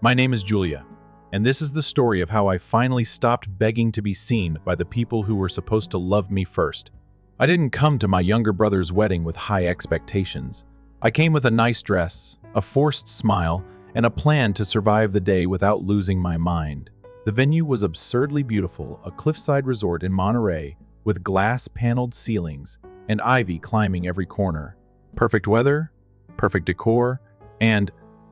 My name is Julia, and this is the story of how I finally stopped begging to be seen by the people who were supposed to love me first. I didn't come to my younger brother's wedding with high expectations. I came with a nice dress, a forced smile, and a plan to survive the day without losing my mind. The venue was absurdly beautiful, a cliffside resort in Monterey with glass-paneled ceilings and ivy climbing every corner. Perfect weather, perfect decor, and,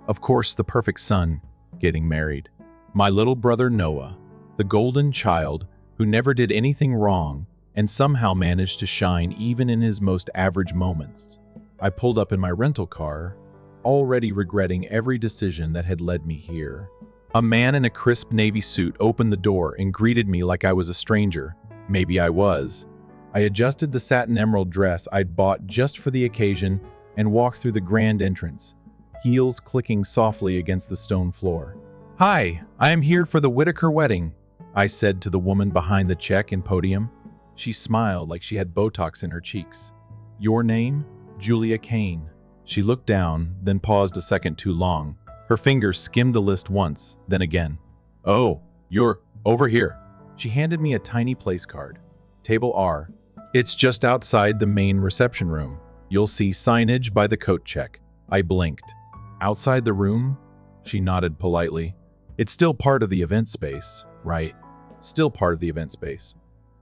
of course, the perfect son getting married. My little brother Noah, the golden child who never did anything wrong and somehow managed to shine even in his most average moments. I pulled up in my rental car, already regretting every decision that had led me here. A man in a crisp navy suit opened the door and greeted me like I was a stranger. Maybe I was. I adjusted the satin emerald dress I'd bought just for the occasion and walked through the grand entrance, heels clicking softly against the stone floor. "Hi, I am here for the Whitaker wedding," I said to the woman behind the check-in podium. She smiled like she had Botox in her cheeks. "Your name? Julia Kane." She looked down, then paused a second too long. Her fingers skimmed the list once, then again. "Oh, you're over here." She handed me a tiny place card. "Table R. It's just outside the main reception room. You'll see signage by the coat check." I blinked. "Outside the room?" She nodded politely. "It's still part of the event space, right?" "Still part of the event space."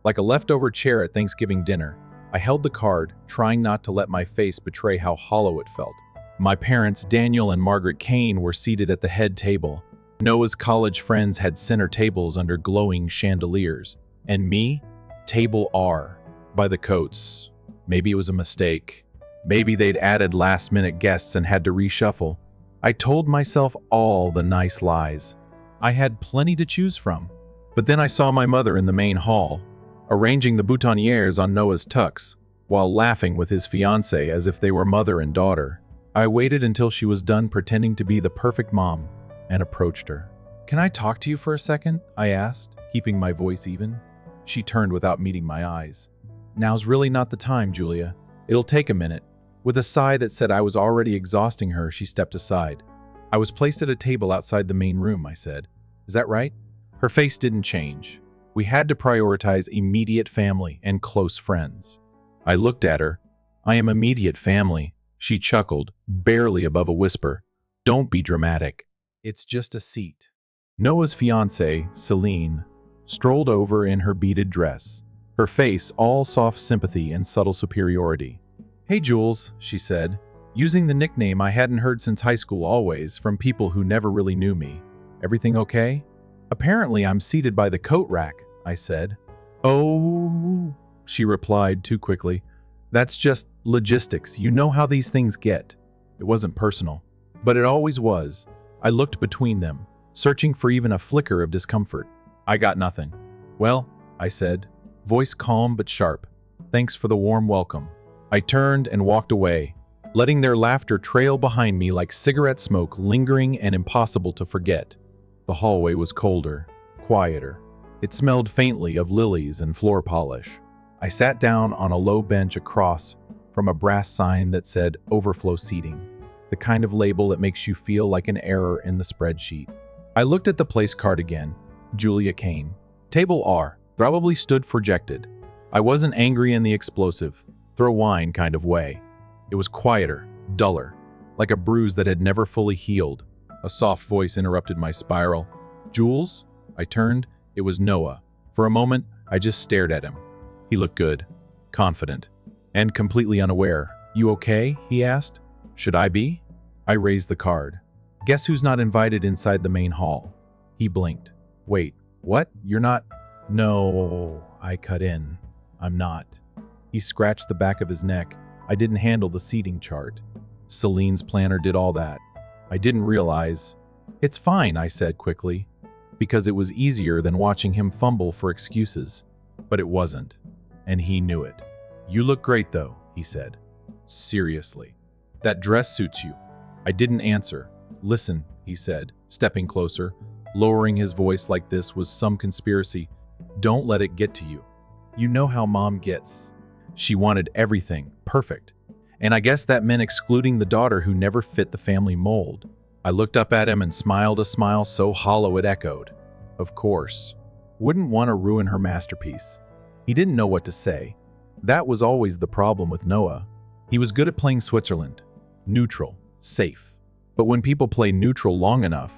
Like a leftover chair at Thanksgiving dinner, I held the card, trying not to let my face betray how hollow it felt. My parents, Daniel and Margaret Kane, were seated at the head table. Noah's college friends had center tables under glowing chandeliers. And me? Table R, by the coats. Maybe it was a mistake. Maybe they'd added last-minute guests and had to reshuffle. I told myself all the nice lies. I had plenty to choose from. But then I saw my mother in the main hall, arranging the boutonnieres on Noah's tux, while laughing with his fiancée as if they were mother and daughter. I waited until she was done pretending to be the perfect mom, and approached her. "Can I talk to you for a second?" I asked, keeping my voice even. She turned without meeting my eyes. "Now's really not the time, Julia. It'll take a minute." With a sigh that said I was already exhausting her, she stepped aside. "I was placed at a table outside the main room," I said. "Is that right?" Her face didn't change. We had to prioritize immediate family and close friends. I looked at her. "I am immediate family," she chuckled, barely above a whisper. "Don't be dramatic. It's just a seat." Noah's fiancée, Celine, strolled over in her beaded dress, her face all soft sympathy and subtle superiority. "Hey, Jules," she said, using the nickname I hadn't heard since high school always from people who never really knew me. "Everything okay?" "Apparently I'm seated by the coat rack," I said. "Oh," she replied too quickly. "That's just logistics. You know how these things get." It wasn't personal, but it always was. I looked between them, searching for even a flicker of discomfort. I got nothing. "Well," I said, voice calm but sharp, "thanks for the warm welcome." I turned and walked away, letting their laughter trail behind me like cigarette smoke, lingering and impossible to forget. The hallway was colder, quieter. It smelled faintly of lilies and floor polish. I sat down on a low bench across from a brass sign that said overflow seating, the kind of label that makes you feel like an error in the spreadsheet. I looked at the place card again. Julia Kane. Table R probably stood for rejected. I wasn't angry in the explosive, throw wine kind of way. It was quieter, duller, like a bruise that had never fully healed. A soft voice interrupted my spiral. "Jules?" I turned. It was Noah. For a moment, I just stared at him. He looked good, confident, and completely unaware. "You okay?" he asked. "Should I be?" I raised the card. "Guess who's not invited inside the main hall?" He blinked. "Wait, what? You're not?" "No," I cut in. "I'm not." He scratched the back of his neck. "I didn't handle the seating chart. Celine's planner did all that. I didn't realize." "It's fine," I said quickly, because it was easier than watching him fumble for excuses. But it wasn't, and he knew it. "You look great, though," he said. "Seriously. That dress suits you." I didn't answer. "Listen," he said, stepping closer, lowering his voice like this was some conspiracy. "Don't let it get to you. You know how Mom gets. She wanted everything perfect. And I guess that meant excluding the daughter who never fit the family mold. I looked up at him and smiled a smile so hollow it echoed. Of course. Wouldn't want to ruin her masterpiece. He didn't know what to say. That was always the problem with Noah. He was good at playing Switzerland. Neutral, safe. But when people play neutral long enough,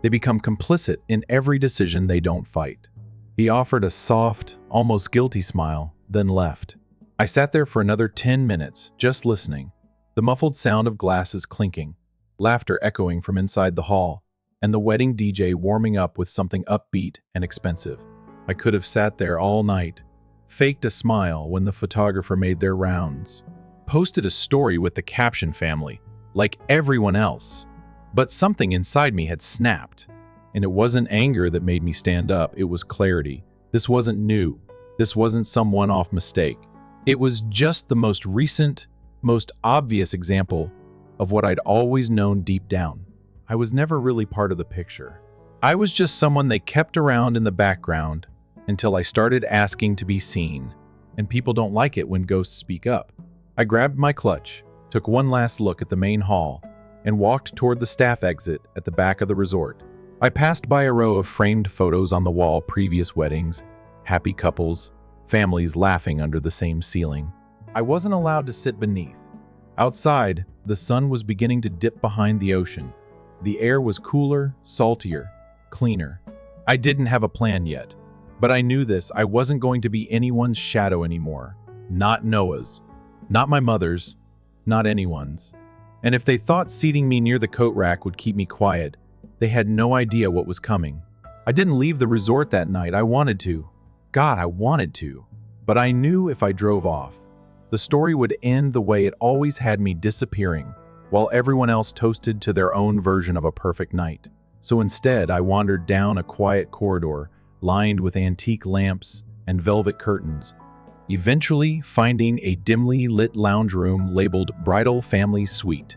they become complicit in every decision they don't fight. He offered a soft, almost guilty smile, then left. I sat there for another 10 minutes, just listening. The muffled sound of glasses clinking, laughter echoing from inside the hall, and the wedding DJ warming up with something upbeat and expensive. I could have sat there all night, faked a smile when the photographer made their rounds, posted a story with the caption family, like everyone else. But something inside me had snapped, and it wasn't anger that made me stand up, it was clarity. This wasn't new. This wasn't some one-off mistake. It was just the most recent, most obvious example of what I'd always known deep down. I was never really part of the picture. I was just someone they kept around in the background until I started asking to be seen, and people don't like it when ghosts speak up. I grabbed my clutch, took one last look at the main hall, and walked toward the staff exit at the back of the resort. I passed by a row of framed photos on the wall, previous weddings, happy couples, families laughing under the same ceiling. I wasn't allowed to sit beneath. Outside, the sun was beginning to dip behind the ocean. The air was cooler, saltier, cleaner. I didn't have a plan yet, but I knew this. I wasn't going to be anyone's shadow anymore. Not Noah's. Not my mother's. Not anyone's. And if they thought seating me near the coat rack would keep me quiet, they had no idea what was coming. I didn't leave the resort that night. I wanted to. God, I wanted to. But I knew if I drove off, the story would end the way it always had me, disappearing, while everyone else toasted to their own version of a perfect night. So instead, I wandered down a quiet corridor lined with antique lamps and velvet curtains, eventually finding a dimly lit lounge room labeled Bridal Family Suite.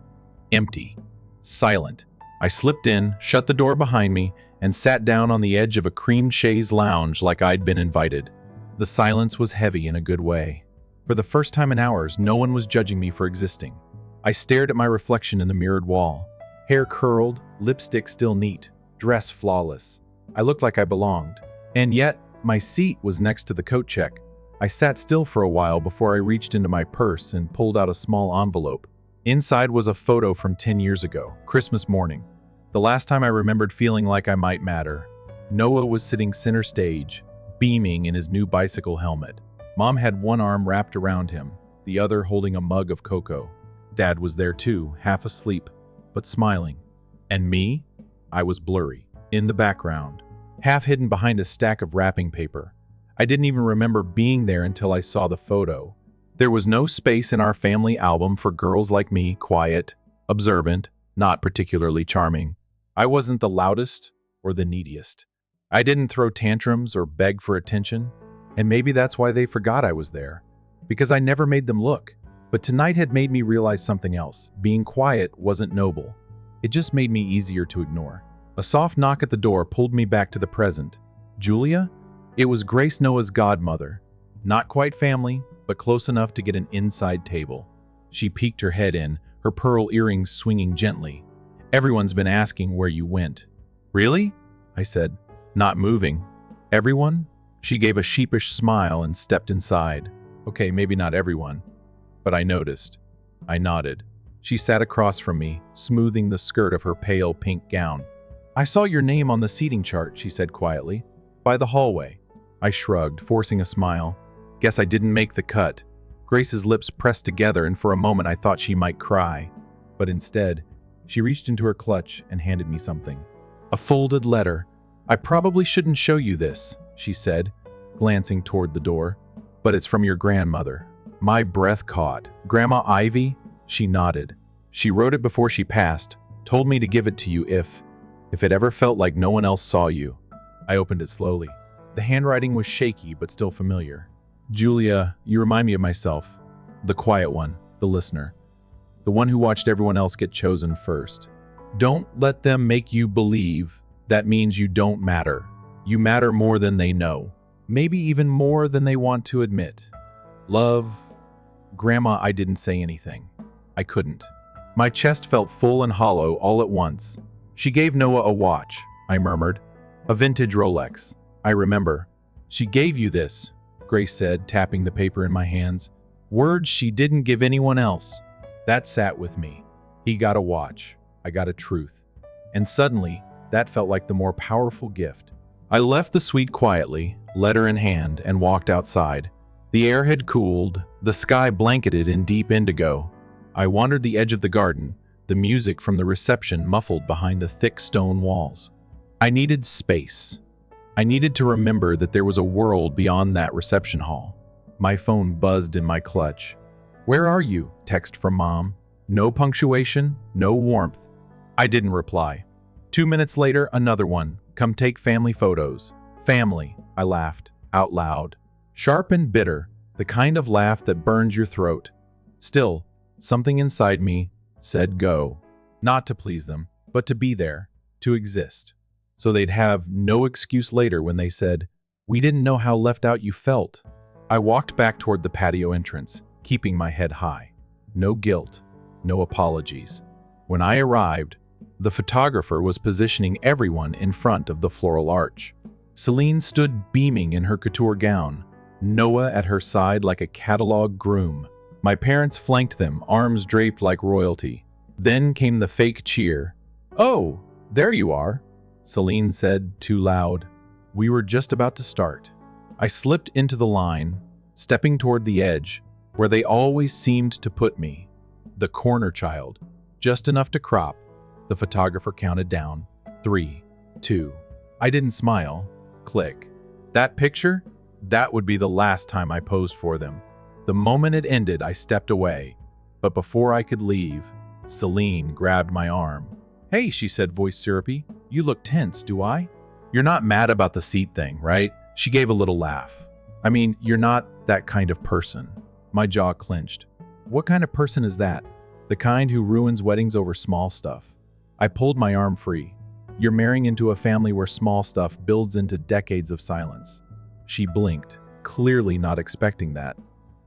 Empty. Silent. I slipped in, shut the door behind me, and sat down on the edge of a cream chaise lounge like I'd been invited. The silence was heavy in a good way. For the first time in hours, no one was judging me for existing. I stared at my reflection in the mirrored wall. Hair curled, lipstick still neat, dress flawless. I looked like I belonged. And yet, my seat was next to the coat check. I sat still for a while before I reached into my purse and pulled out a small envelope. Inside was a photo from 10 years ago, Christmas morning. The last time I remembered feeling like I might matter. Noah was sitting center stage, beaming in his new bicycle helmet. Mom had one arm wrapped around him, the other holding a mug of cocoa. Dad was there too, half asleep, but smiling. And me? I was blurry, in the background, half hidden behind a stack of wrapping paper. I didn't even remember being there until I saw the photo. There was no space in our family album for girls like me, quiet, observant, not particularly charming. I wasn't the loudest or the neediest. I didn't throw tantrums or beg for attention, and maybe that's why they forgot I was there, because I never made them look. But tonight had made me realize something else. Being quiet wasn't noble. It just made me easier to ignore. A soft knock at the door pulled me back to the present. Julia? It was Grace, Noah's godmother. Not quite family, but close enough to get an inside table. She peeked her head in, her pearl earrings swinging gently. Everyone's been asking where you went. Really? I said, not moving. Everyone? She gave a sheepish smile and stepped inside. Okay, maybe not everyone, but I noticed. I nodded. She sat across from me, smoothing the skirt of her pale pink gown. I saw your name on the seating chart, she said quietly. By the hallway. I shrugged, forcing a smile. Guess I didn't make the cut. Grace's lips pressed together, and for a moment I thought she might cry. But instead, she reached into her clutch and handed me something. A folded letter. I probably shouldn't show you this, she said, glancing toward the door. But it's from your grandmother. My breath caught. Grandma Ivy? She nodded. She wrote it before she passed, told me to give it to you if it ever felt like no one else saw you. I opened it slowly. The handwriting was shaky but still familiar. Julia, you remind me of myself. The quiet one, the listener. The one who watched everyone else get chosen first. Don't let them make you believe that means you don't matter. You matter more than they know. Maybe even more than they want to admit. Love. Grandma, I didn't say anything. I couldn't. My chest felt full and hollow all at once. She gave Noah a watch, I murmured. A vintage Rolex. I remember. She gave you this, Grace said, tapping the paper in my hands. Words she didn't give anyone else. That sat with me. He got a watch. I got a truth. And suddenly, that felt like the more powerful gift. I left the suite quietly, letter in hand, and walked outside. The air had cooled, the sky blanketed in deep indigo. I wandered the edge of the garden, the music from the reception muffled behind the thick stone walls. I needed space. I needed to remember that there was a world beyond that reception hall. My phone buzzed in my clutch. Where are you? Text from Mom. No punctuation, no warmth. I didn't reply. 2 minutes later, another one. Come take family photos. Family, I laughed, out loud. Sharp and bitter, the kind of laugh that burns your throat. Still, something inside me said go. Not to please them, but to be there, to exist. So they'd have no excuse later when they said, we didn't know how left out you felt. I walked back toward the patio entrance, keeping my head high. No guilt, no apologies. When I arrived, the photographer was positioning everyone in front of the floral arch. Celine stood beaming in her couture gown, Noah at her side like a catalog groom. My parents flanked them, arms draped like royalty. Then came the fake cheer. Oh, there you are, Celine said, too loud. We were just about to start. I slipped into the line, stepping toward the edge, where they always seemed to put me. The corner child, just enough to crop. The photographer counted down. 3, 2. I didn't smile. Click. That picture? That would be the last time I posed for them. The moment it ended, I stepped away. But before I could leave, Celine grabbed my arm. Hey, she said, voice syrupy. You look tense, do I? You're not mad about the seat thing, right? She gave a little laugh. I mean, you're not that kind of person. My jaw clenched. What kind of person is that? The kind who ruins weddings over small stuff. I pulled my arm free. You're marrying into a family where small stuff builds into decades of silence. She blinked, clearly not expecting that.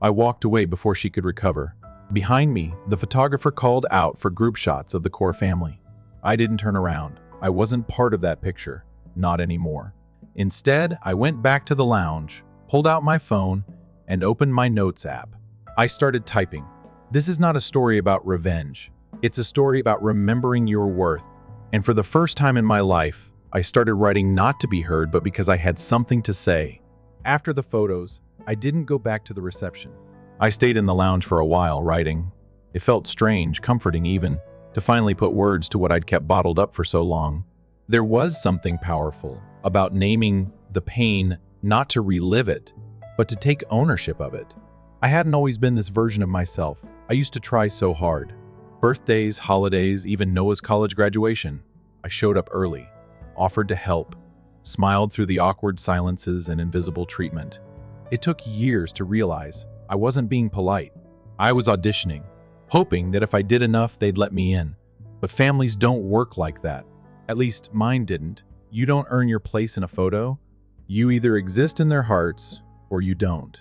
I walked away before she could recover. Behind me, the photographer called out for group shots of the core family. I didn't turn around. I wasn't part of that picture. Not anymore. Instead, I went back to the lounge, pulled out my phone, and opened my notes app. I started typing. This is not a story about revenge. It's a story about remembering your worth. And for the first time in my life, I started writing not to be heard, but because I had something to say. After the photos, I didn't go back to the reception. I stayed in the lounge for a while, writing. It felt strange, comforting even, to finally put words to what I'd kept bottled up for so long. There was something powerful about naming the pain, not to relive it, but to take ownership of it. I hadn't always been this version of myself. I used to try so hard. Birthdays, holidays, even Noah's college graduation. I showed up early, offered to help, smiled through the awkward silences and invisible treatment. It took years to realize I wasn't being polite. I was auditioning, hoping that if I did enough, they'd let me in. But families don't work like that. At least mine didn't. You don't earn your place in a photo. You either exist in their hearts or you don't.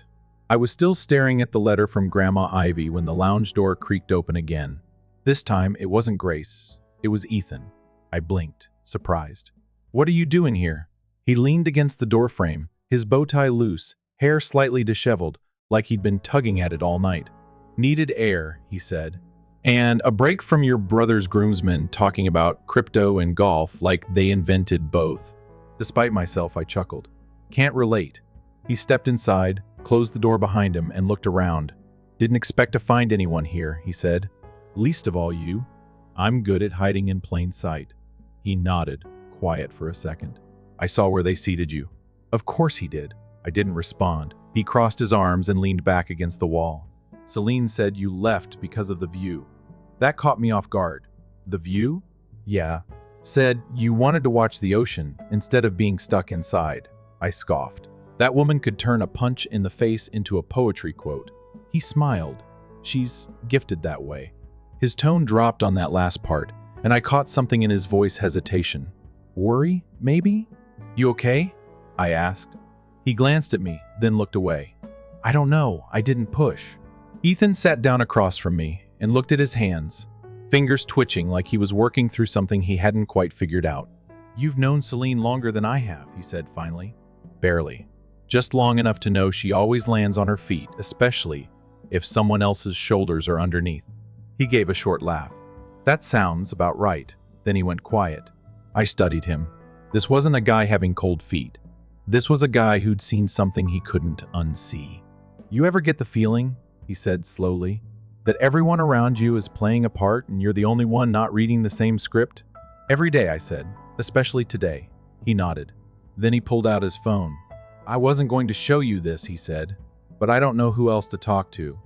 I was still staring at the letter from Grandma Ivy when the lounge door creaked open again. This time, it wasn't Grace. It was Ethan. I blinked, surprised. What are you doing here? He leaned against the doorframe, his bow tie loose, hair slightly disheveled, like he'd been tugging at it all night. Needed air, he said. And a break from your brother's groomsmen talking about crypto and golf like they invented both. Despite myself, I chuckled. Can't relate. He stepped inside, closed the door behind him, and looked around. Didn't expect to find anyone here, he said. Least of all you. I'm good at hiding in plain sight. He nodded, quiet for a second. I saw where they seated you. Of course he did. I didn't respond. He crossed his arms and leaned back against the wall. Celine said you left because of the view. That caught me off guard. The view? Yeah. Said you wanted to watch the ocean instead of being stuck inside. I scoffed. That woman could turn a punch in the face into a poetry quote. He smiled. She's gifted that way. His tone dropped on that last part, and I caught something in his voice, hesitation. Worry, maybe? You okay? I asked. He glanced at me, then looked away. I don't know. I didn't push. Ethan sat down across from me and looked at his hands. fingers twitching like he was working through something he hadn't quite figured out. "You've known Celine longer than I have," he said finally. "Barely. Just long enough to know she always lands on her feet, especially if someone else's shoulders are underneath." He gave a short laugh. "That sounds about right." Then he went quiet. I studied him. This wasn't a guy having cold feet. This was a guy who'd seen something he couldn't unsee. "You ever get the feeling," he said slowly, "that everyone around you is playing a part and you're the only one not reading the same script?" "Every day," I said, "especially today." He nodded. Then he pulled out his phone. "I wasn't going to show you this," he said, "but I don't know who else to talk to."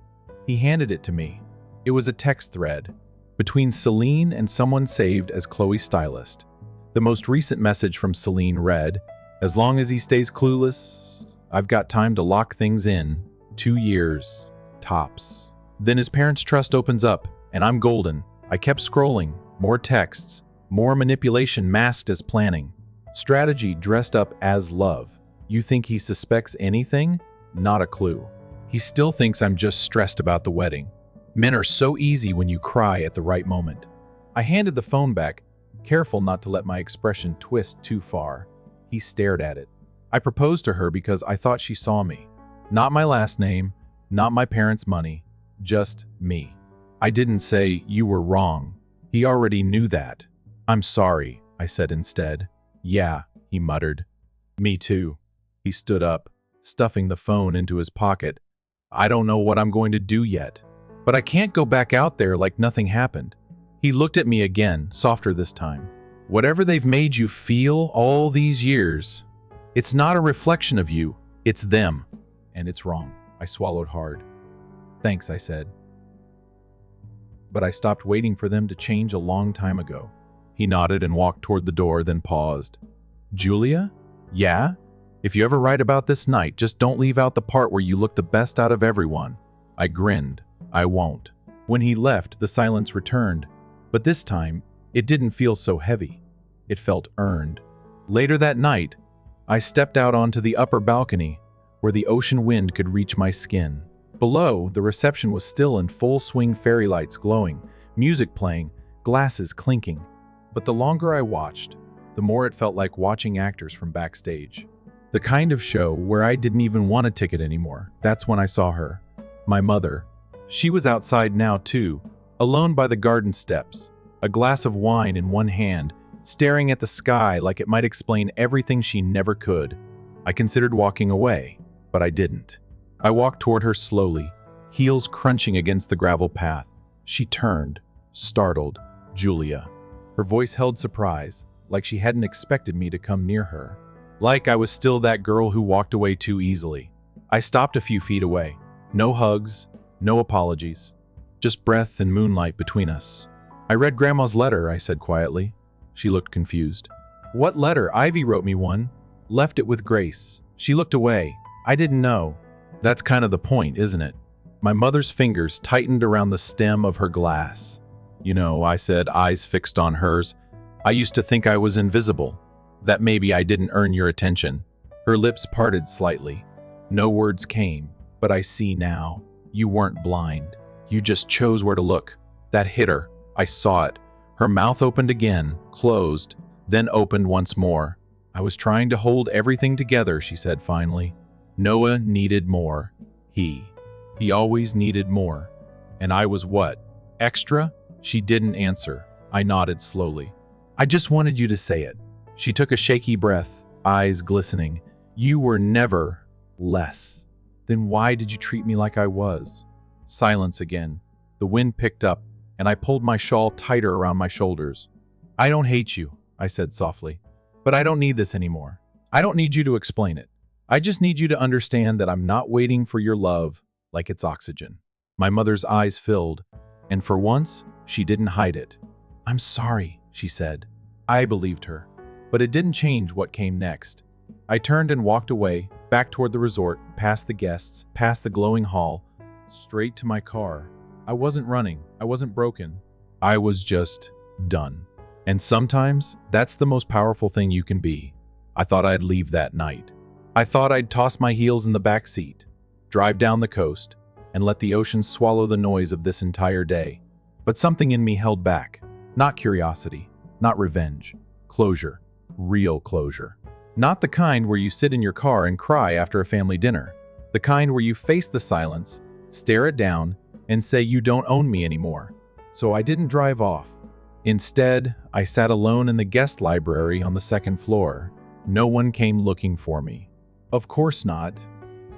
He handed it to me. It was a text thread between Celine and someone saved as Chloe's stylist. The most recent message from Celine read, "As long as he stays clueless, I've got time to lock things in. 2 years, tops." Then his parents' trust opens up, and I'm golden. I kept scrolling. More texts. More manipulation masked as planning. Strategy dressed up as love. You think he suspects anything? Not a clue. He still thinks I'm just stressed about the wedding. Men are so easy when you cry at the right moment. I handed the phone back, careful not to let my expression twist too far. He stared at it. I proposed to her because I thought she saw me. Not my last name, not my parents' money, just me. I didn't say, "You were wrong." He already knew that. "I'm sorry," I said instead. "Yeah," he muttered. "Me too." He stood up, stuffing the phone into his pocket. "I don't know what I'm going to do yet, but I can't go back out there like nothing happened." He looked at me again, softer this time. "Whatever they've made you feel all these years, it's not a reflection of you, it's them. And it's wrong." I swallowed hard. "Thanks," I said. But I stopped waiting for them to change a long time ago. He nodded and walked toward the door, then paused. "Julia? Yeah? If you ever write about this night, just don't leave out the part where you look the best out of everyone." I grinned. "I won't." When he left, the silence returned. But this time, it didn't feel so heavy. It felt earned. Later that night, I stepped out onto the upper balcony, where the ocean wind could reach my skin. Below, the reception was still in full swing, fairy lights glowing, music playing, glasses clinking. But the longer I watched, the more it felt like watching actors from backstage. The kind of show where I didn't even want a ticket anymore. That's when I saw her. My mother. She was outside now too, alone by the garden steps, a glass of wine in one hand, staring at the sky like it might explain everything she never could. I considered walking away, but I didn't. I walked toward her slowly, heels crunching against the gravel path. She turned, startled. "Julia." Her voice held surprise, like she hadn't expected me to come near her. Like I was still that girl who walked away too easily. I stopped a few feet away. No hugs, no apologies. Just breath and moonlight between us. "I read Grandma's letter," I said quietly. She looked confused. "What letter? Ivy wrote me one. Left it with Grace." She looked away. "I didn't know." That's kind of the point, isn't it? My mother's fingers tightened around the stem of her glass. "You know," I said, eyes fixed on hers, "I used to think I was invisible, that maybe I didn't earn your attention." Her lips parted slightly. No words came, but I see now. You weren't blind. You just chose where to look. That hit her. I saw it. Her mouth opened again, closed, then opened once more. "I was trying to hold everything together," she said finally. "Noah needed more. He always needed more. And I was what? Extra?" She didn't answer. I nodded slowly. "I just wanted you to say it." She took a shaky breath, eyes glistening. "You were never less. Then why did you treat me like I was?" Silence again. The wind picked up, and I pulled my shawl tighter around my shoulders. "I don't hate you," I said softly. "But I don't need this anymore. I don't need you to explain it. I just need you to understand that I'm not waiting for your love like it's oxygen." My mother's eyes filled, and for once, she didn't hide it. "I'm sorry," she said. I believed her, but it didn't change what came next. I turned and walked away, back toward the resort, past the guests, past the glowing hall, straight to my car. I wasn't running. I wasn't broken. I was just done. And sometimes, that's the most powerful thing you can be. I thought I'd leave that night. I thought I'd toss my heels in the back seat, drive down the coast, and let the ocean swallow the noise of this entire day. But something in me held back. Not curiosity, not revenge. Closure. Real closure. Not the kind where you sit in your car and cry after a family dinner. The kind where you face the silence, stare it down, and say you don't own me anymore. So I didn't drive off. Instead, I sat alone in the guest library on the second floor. No one came looking for me. Of course not.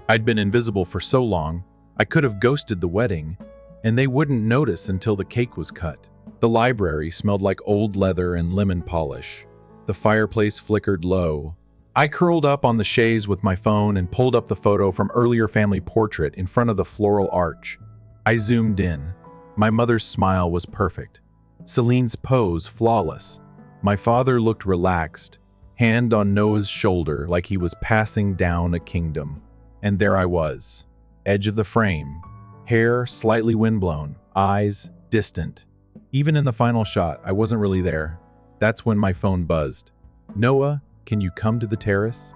I'd been invisible for so long, I could have ghosted the wedding, and they wouldn't notice until the cake was cut. The library smelled like old leather and lemon polish. The fireplace flickered low. I curled up on the chaise with my phone and pulled up the photo from earlier family portrait in front of the floral arch. I zoomed in. My mother's smile was perfect. Celine's pose flawless. My father looked relaxed, hand on Noah's shoulder like he was passing down a kingdom. And there I was, edge of the frame, hair slightly windblown, eyes distant. Even in the final shot, I wasn't really there. That's when my phone buzzed. "Noah, can you come to the terrace?"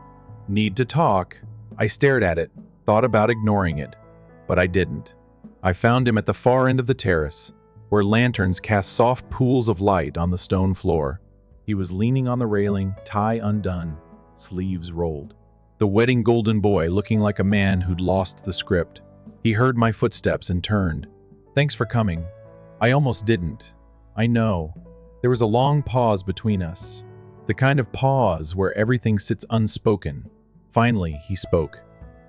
"Need to talk." I stared at it, thought about ignoring it, but I didn't. I found him at the far end of the terrace, where lanterns cast soft pools of light on the stone floor. He was leaning on the railing, tie undone, sleeves rolled. The wedding golden boy looking like a man who'd lost the script. He heard my footsteps and turned. "Thanks for coming." I almost didn't. I know. There was a long pause between us. The kind of pause where everything sits unspoken. Finally, he spoke.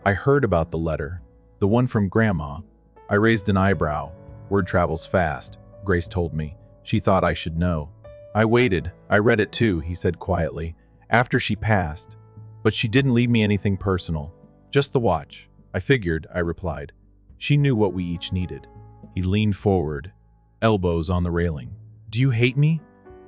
"I heard about the letter. The one from Grandma." I raised an eyebrow. "Word travels fast," Grace told me. She thought I should know. "I waited. I read it too," he said quietly, "after she passed. But she didn't leave me anything personal. Just the watch." "I figured," I replied. "She knew what we each needed." He leaned forward, elbows on the railing. "Do you hate me?"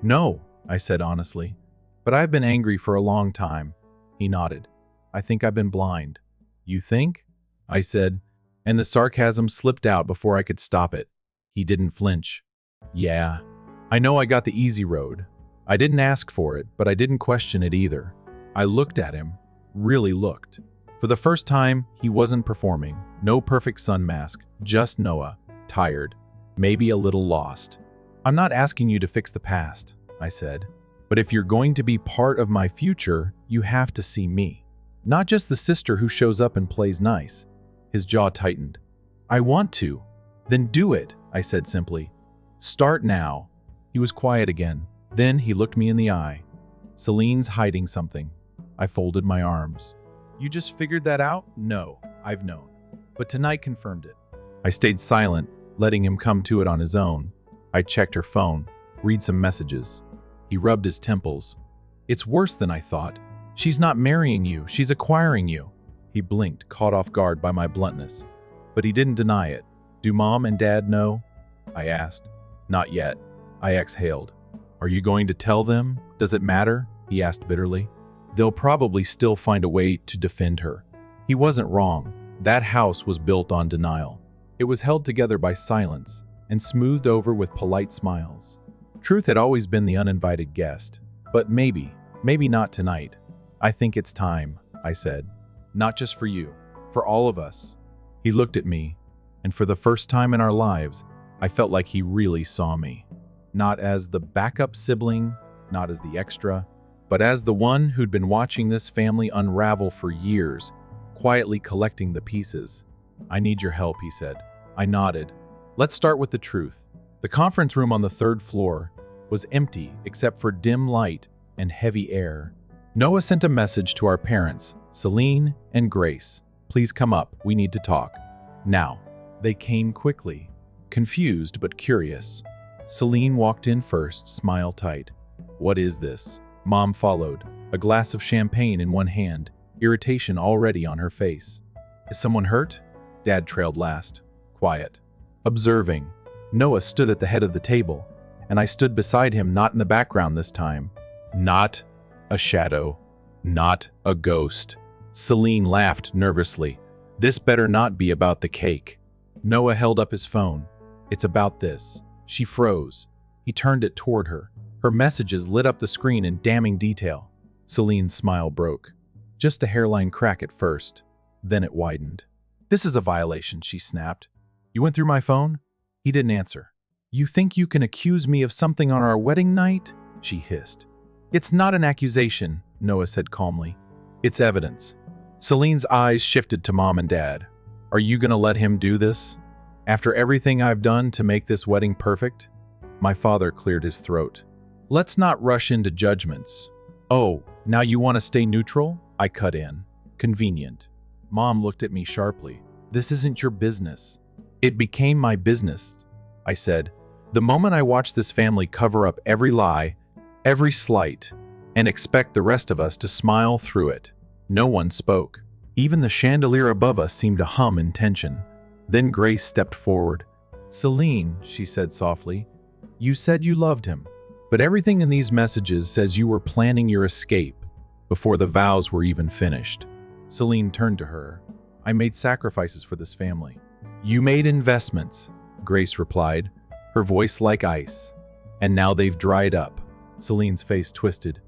"No," I said honestly. "But I've been angry for a long time." He nodded. "I think I've been blind." "You think?" I said, and the sarcasm slipped out before I could stop it. He didn't flinch. "Yeah. I know I got the easy road. I didn't ask for it, but I didn't question it either." I looked at him, really looked. For the first time, he wasn't performing. No perfect sun mask, just Noah, tired, maybe a little lost. "I'm not asking you to fix the past," I said. "But if you're going to be part of my future, you have to see me. Not just the sister who shows up and plays nice." His jaw tightened. "I want to." "Then do it," I said simply. "Start now." He was quiet again. Then he looked me in the eye. "Celine's hiding something." I folded my arms. "You just figured that out?" "No, I've known. But tonight confirmed it." I stayed silent, letting him come to it on his own. I checked her phone, read some messages. He rubbed his temples. "It's worse than I thought. She's not marrying you, she's acquiring you." He blinked, caught off guard by my bluntness. But he didn't deny it. "Do Mom and Dad know?" I asked. "Not yet." I exhaled. "Are you going to tell them? Does it matter?" he asked bitterly. "They'll probably still find a way to defend her." He wasn't wrong. That house was built on denial. It was held together by silence and smoothed over with polite smiles. Truth had always been the uninvited guest. But maybe not tonight. "I think it's time," I said. "Not just for you, for all of us." He looked at me, and for the first time in our lives, I felt like he really saw me. Not as the backup sibling, not as the extra, but as the one who'd been watching this family unravel for years, quietly collecting the pieces. "I need your help," he said. I nodded. "Let's start with the truth." The conference room on the third floor was empty except for dim light and heavy air. Noah sent a message to our parents, Celine and Grace. "Please come up, we need to talk." Now, they came quickly, confused but curious. Celine walked in first, smile tight. "What is this?" Mom followed, a glass of champagne in one hand, irritation already on her face. "Is someone hurt?" Dad trailed last, quiet. Observing, Noah stood at the head of the table, and I stood beside him, not in the background this time. Not a shadow, not a ghost. Celine laughed nervously. "This better not be about the cake." Noah held up his phone. "It's about this." She froze. He turned it toward her. Her messages lit up the screen in damning detail. Celine's smile broke. Just a hairline crack at first. Then it widened. "This is a violation," she snapped. "You went through my phone?" He didn't answer. You think you can accuse me of something on our wedding night? She hissed. It's not an accusation, Noah said calmly. It's evidence. Celine's eyes shifted to Mom and Dad. Are you going to let him do this? After everything I've done to make this wedding perfect? My father cleared his throat. Let's not rush into judgments. Oh, now you want to stay neutral? I cut in. Convenient. Mom looked at me sharply. This isn't your business. It became my business, I said. The moment I watched this family cover up every lie, every slight, and expect the rest of us to smile through it. No one spoke. Even the chandelier above us seemed to hum in tension. Then Grace stepped forward. Celine, she said softly, you said you loved him, but everything in these messages says you were planning your escape before the vows were even finished. Celine turned to her. I made sacrifices for this family. You made investments, Grace replied, her voice like ice. And now they've dried up. Celine's face twisted.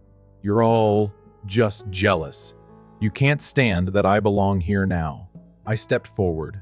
You're all just jealous. You can't stand that I belong here now. I stepped forward.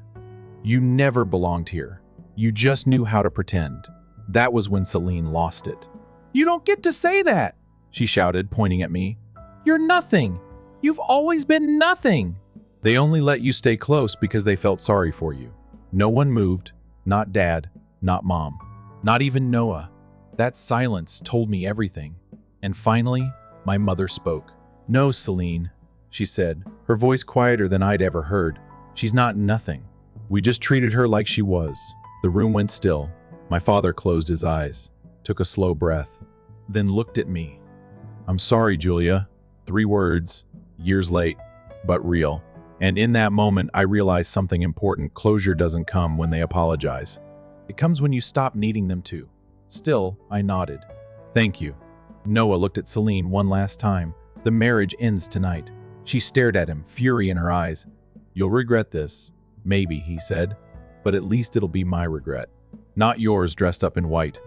You never belonged here. You just knew how to pretend. That was when Celine lost it. You don't get to say that, she shouted, pointing at me. You're nothing. You've always been nothing. They only let you stay close because they felt sorry for you. No one moved, not Dad, not Mom, not even Noah. That silence told me everything. And finally, my mother spoke. No, Celine, she said, her voice quieter than I'd ever heard. She's not nothing. We just treated her like she was. The room went still. My father closed his eyes, took a slow breath, then looked at me. I'm sorry, Julia. 3 words, years late, but real. And in that moment, I realized something important. Closure doesn't come when they apologize. It comes when you stop needing them to. Still, I nodded. Thank you. Noah looked at Celine one last time. The marriage ends tonight. She stared at him, fury in her eyes. You'll regret this. Maybe, he said, but at least it'll be my regret. Not yours, dressed up in white.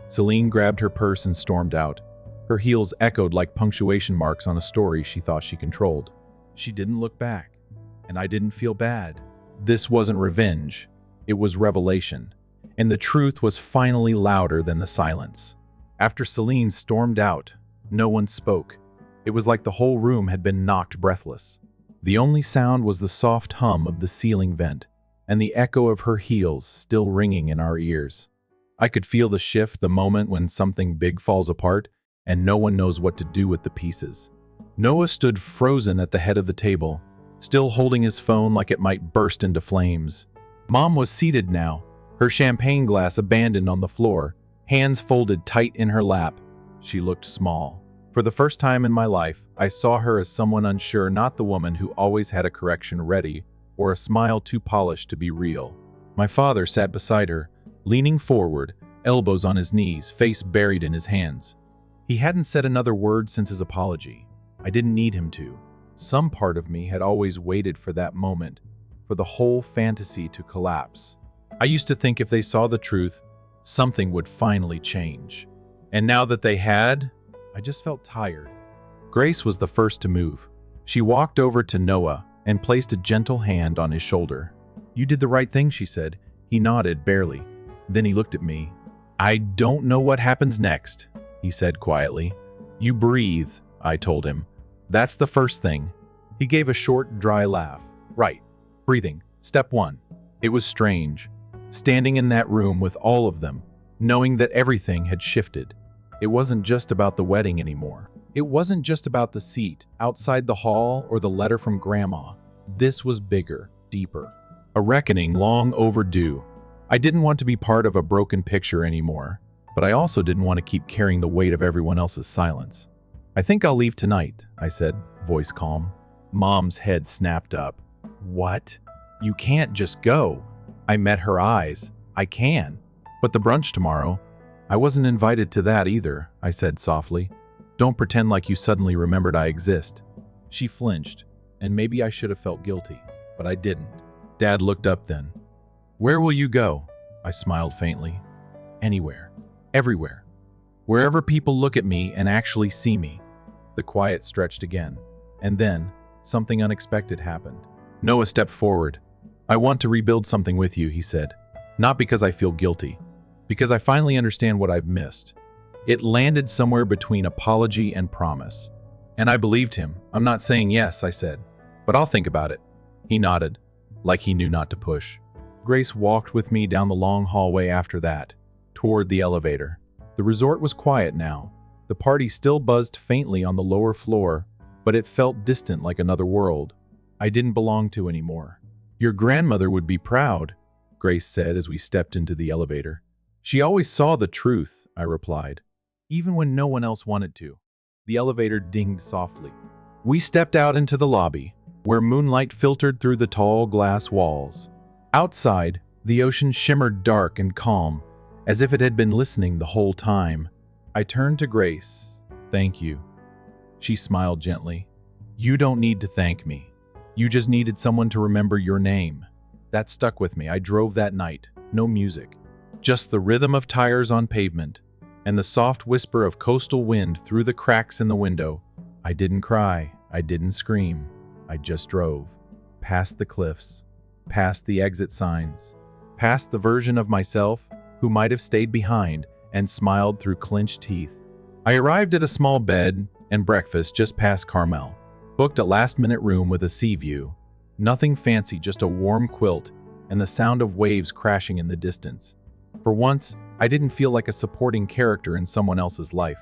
Celine grabbed her purse and stormed out. Her heels echoed like punctuation marks on a story she thought she controlled. She didn't look back, and I didn't feel bad. This wasn't revenge. It was revelation, and the truth was finally louder than the silence. After Celine stormed out, no one spoke. It was like the whole room had been knocked breathless. The only sound was the soft hum of the ceiling vent, and the echo of her heels still ringing in our ears. I could feel the shift, the moment when something big falls apart, and no one knows what to do with the pieces. Noah stood frozen at the head of the table, still holding his phone like it might burst into flames. Mom was seated now, her champagne glass abandoned on the floor, hands folded tight in her lap. She looked small. For the first time in my life, I saw her as someone unsure, not the woman who always had a correction ready or a smile too polished to be real. My father sat beside her, leaning forward, elbows on his knees, face buried in his hands. He hadn't said another word since his apology. I didn't need him to. Some part of me had always waited for that moment, for the whole fantasy to collapse. I used to think if they saw the truth, something would finally change. And now that they had, I just felt tired. Grace was the first to move. She walked over to Noah and placed a gentle hand on his shoulder. You did the right thing, she said. He nodded, barely. Then he looked at me. I don't know what happens next, he said quietly. You breathe, I told him. That's the first thing. He gave a short, dry laugh. Right. Breathing. Step 1. It was strange. Standing in that room with all of them, knowing that everything had shifted. It wasn't just about the wedding anymore. It wasn't just about the seat outside the hall or the letter from Grandma. This was bigger, deeper. A reckoning long overdue. I didn't want to be part of a broken picture anymore, but I also didn't want to keep carrying the weight of everyone else's silence. I think I'll leave tonight, I said, voice calm. Mom's head snapped up. What? You can't just go. I met her eyes. I can. But the brunch tomorrow, I wasn't invited to that either, I said softly. Don't pretend like you suddenly remembered I exist. She flinched, and maybe I should have felt guilty, but I didn't. Dad looked up then. Where will you go? I smiled faintly. Anywhere. Everywhere. Wherever people look at me and actually see me. The quiet stretched again, and then something unexpected happened. Noah stepped forward. I want to rebuild something with you, he said. Not because I feel guilty, Because I finally understand what I've missed. It landed somewhere between apology and promise. And I believed him. I'm not saying yes, I said, but I'll think about it. He nodded, like he knew not to push. Grace walked with me down the long hallway after that, toward the elevator. The resort was quiet now. The party still buzzed faintly on the lower floor, but it felt distant like another world I didn't belong to anymore. Your grandmother would be proud, Grace said as we stepped into the elevator. She always saw the truth, I replied, even when no one else wanted to. The elevator dinged softly. We stepped out into the lobby, where moonlight filtered through the tall glass walls. Outside, the ocean shimmered dark and calm, as if it had been listening the whole time. I turned to Grace. Thank you. She smiled gently. You don't need to thank me. You just needed someone to remember your name. That stuck with me. I drove that night. No music. Just the rhythm of tires on pavement and the soft whisper of coastal wind through the cracks in the window. I didn't cry. I didn't scream. I just drove. Past the cliffs. Past the exit signs. Past the version of myself who might have stayed behind and smiled through clenched teeth. I arrived at a small bed and breakfast just past Carmel. Booked a last-minute room with a sea view. Nothing fancy, just a warm quilt and the sound of waves crashing in the distance. For once, I didn't feel like a supporting character in someone else's life.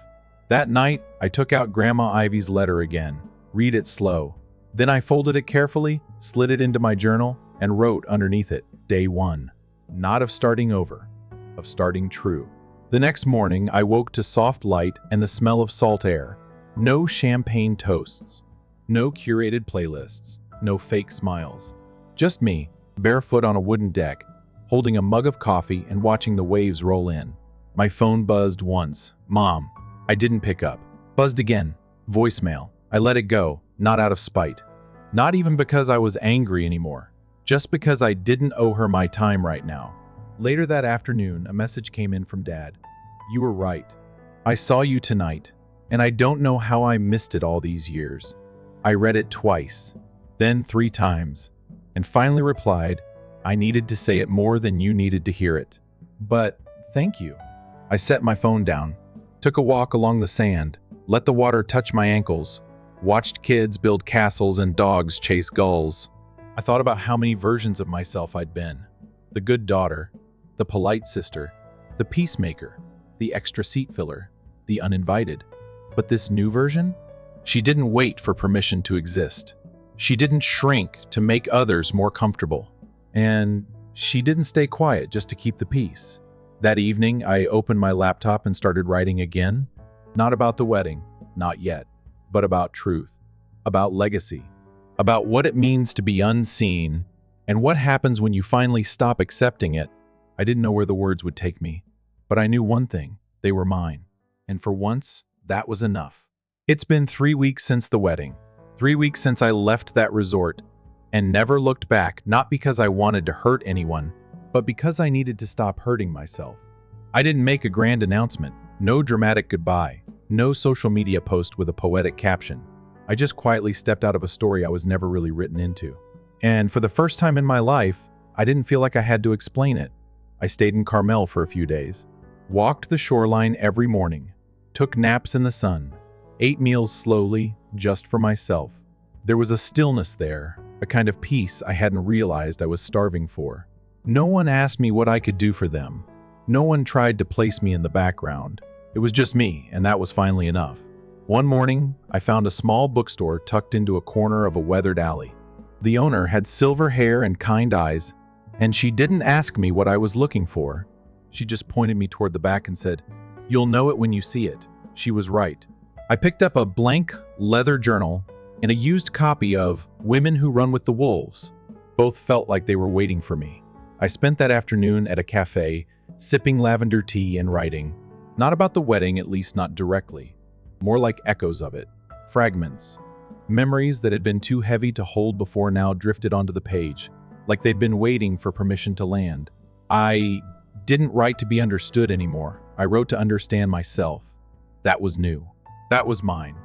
That night, I took out Grandma Ivy's letter again. Read it slow. Then I folded it carefully, slid it into my journal, and wrote underneath it, Day 1. Not of starting over, of starting true. The next morning, I woke to soft light and the smell of salt air. No champagne toasts. No curated playlists. No fake smiles. Just me, barefoot on a wooden deck, holding a mug of coffee and watching the waves roll in. My phone buzzed once. Mom. I didn't pick up. Buzzed again. Voicemail. I let it go, not out of spite. Not even because I was angry anymore. Just because I didn't owe her my time right now. Later that afternoon, a message came in from Dad. You were right. I saw you tonight, and I don't know how I missed it all these years. I read it twice, then 3 times, and finally replied, I needed to say it more than you needed to hear it. But thank you. I set my phone down, took a walk along the sand, let the water touch my ankles, watched kids build castles and dogs chase gulls. I thought about how many versions of myself I'd been. The good daughter, the polite sister, the peacemaker, the extra seat filler, the uninvited. But this new version? She didn't wait for permission to exist. She didn't shrink to make others more comfortable. And she didn't stay quiet just to keep the peace. That evening, I opened my laptop and started writing again. Not about the wedding, not yet, but about truth, about legacy, about what it means to be unseen, and what happens when you finally stop accepting it. I didn't know where the words would take me, but I knew one thing: they were mine. And for once, that was enough. It's been 3 weeks since the wedding, 3 weeks since I left that resort, and never looked back, not because I wanted to hurt anyone, but because I needed to stop hurting myself. I didn't make a grand announcement, no dramatic goodbye, no social media post with a poetic caption. I just quietly stepped out of a story I was never really written into. And for the first time in my life, I didn't feel like I had to explain it. I stayed in Carmel for a few days, walked the shoreline every morning, took naps in the sun, ate meals slowly, just for myself. There was a stillness there, a kind of peace I hadn't realized I was starving for. No one asked me what I could do for them. No one tried to place me in the background. It was just me, and that was finally enough. One morning, I found a small bookstore tucked into a corner of a weathered alley. The owner had silver hair and kind eyes, and she didn't ask me what I was looking for. She just pointed me toward the back and said, "You'll know it when you see it." She was right. I picked up a blank leather journal and a used copy of Women Who Run with the Wolves. Both felt like they were waiting for me. I spent that afternoon at a cafe, sipping lavender tea and writing. Not about the wedding, at least not directly. More like echoes of it. Fragments. Memories that had been too heavy to hold before now drifted onto the page, like they'd been waiting for permission to land. I didn't write to be understood anymore. I wrote to understand myself. That was new. That was mine.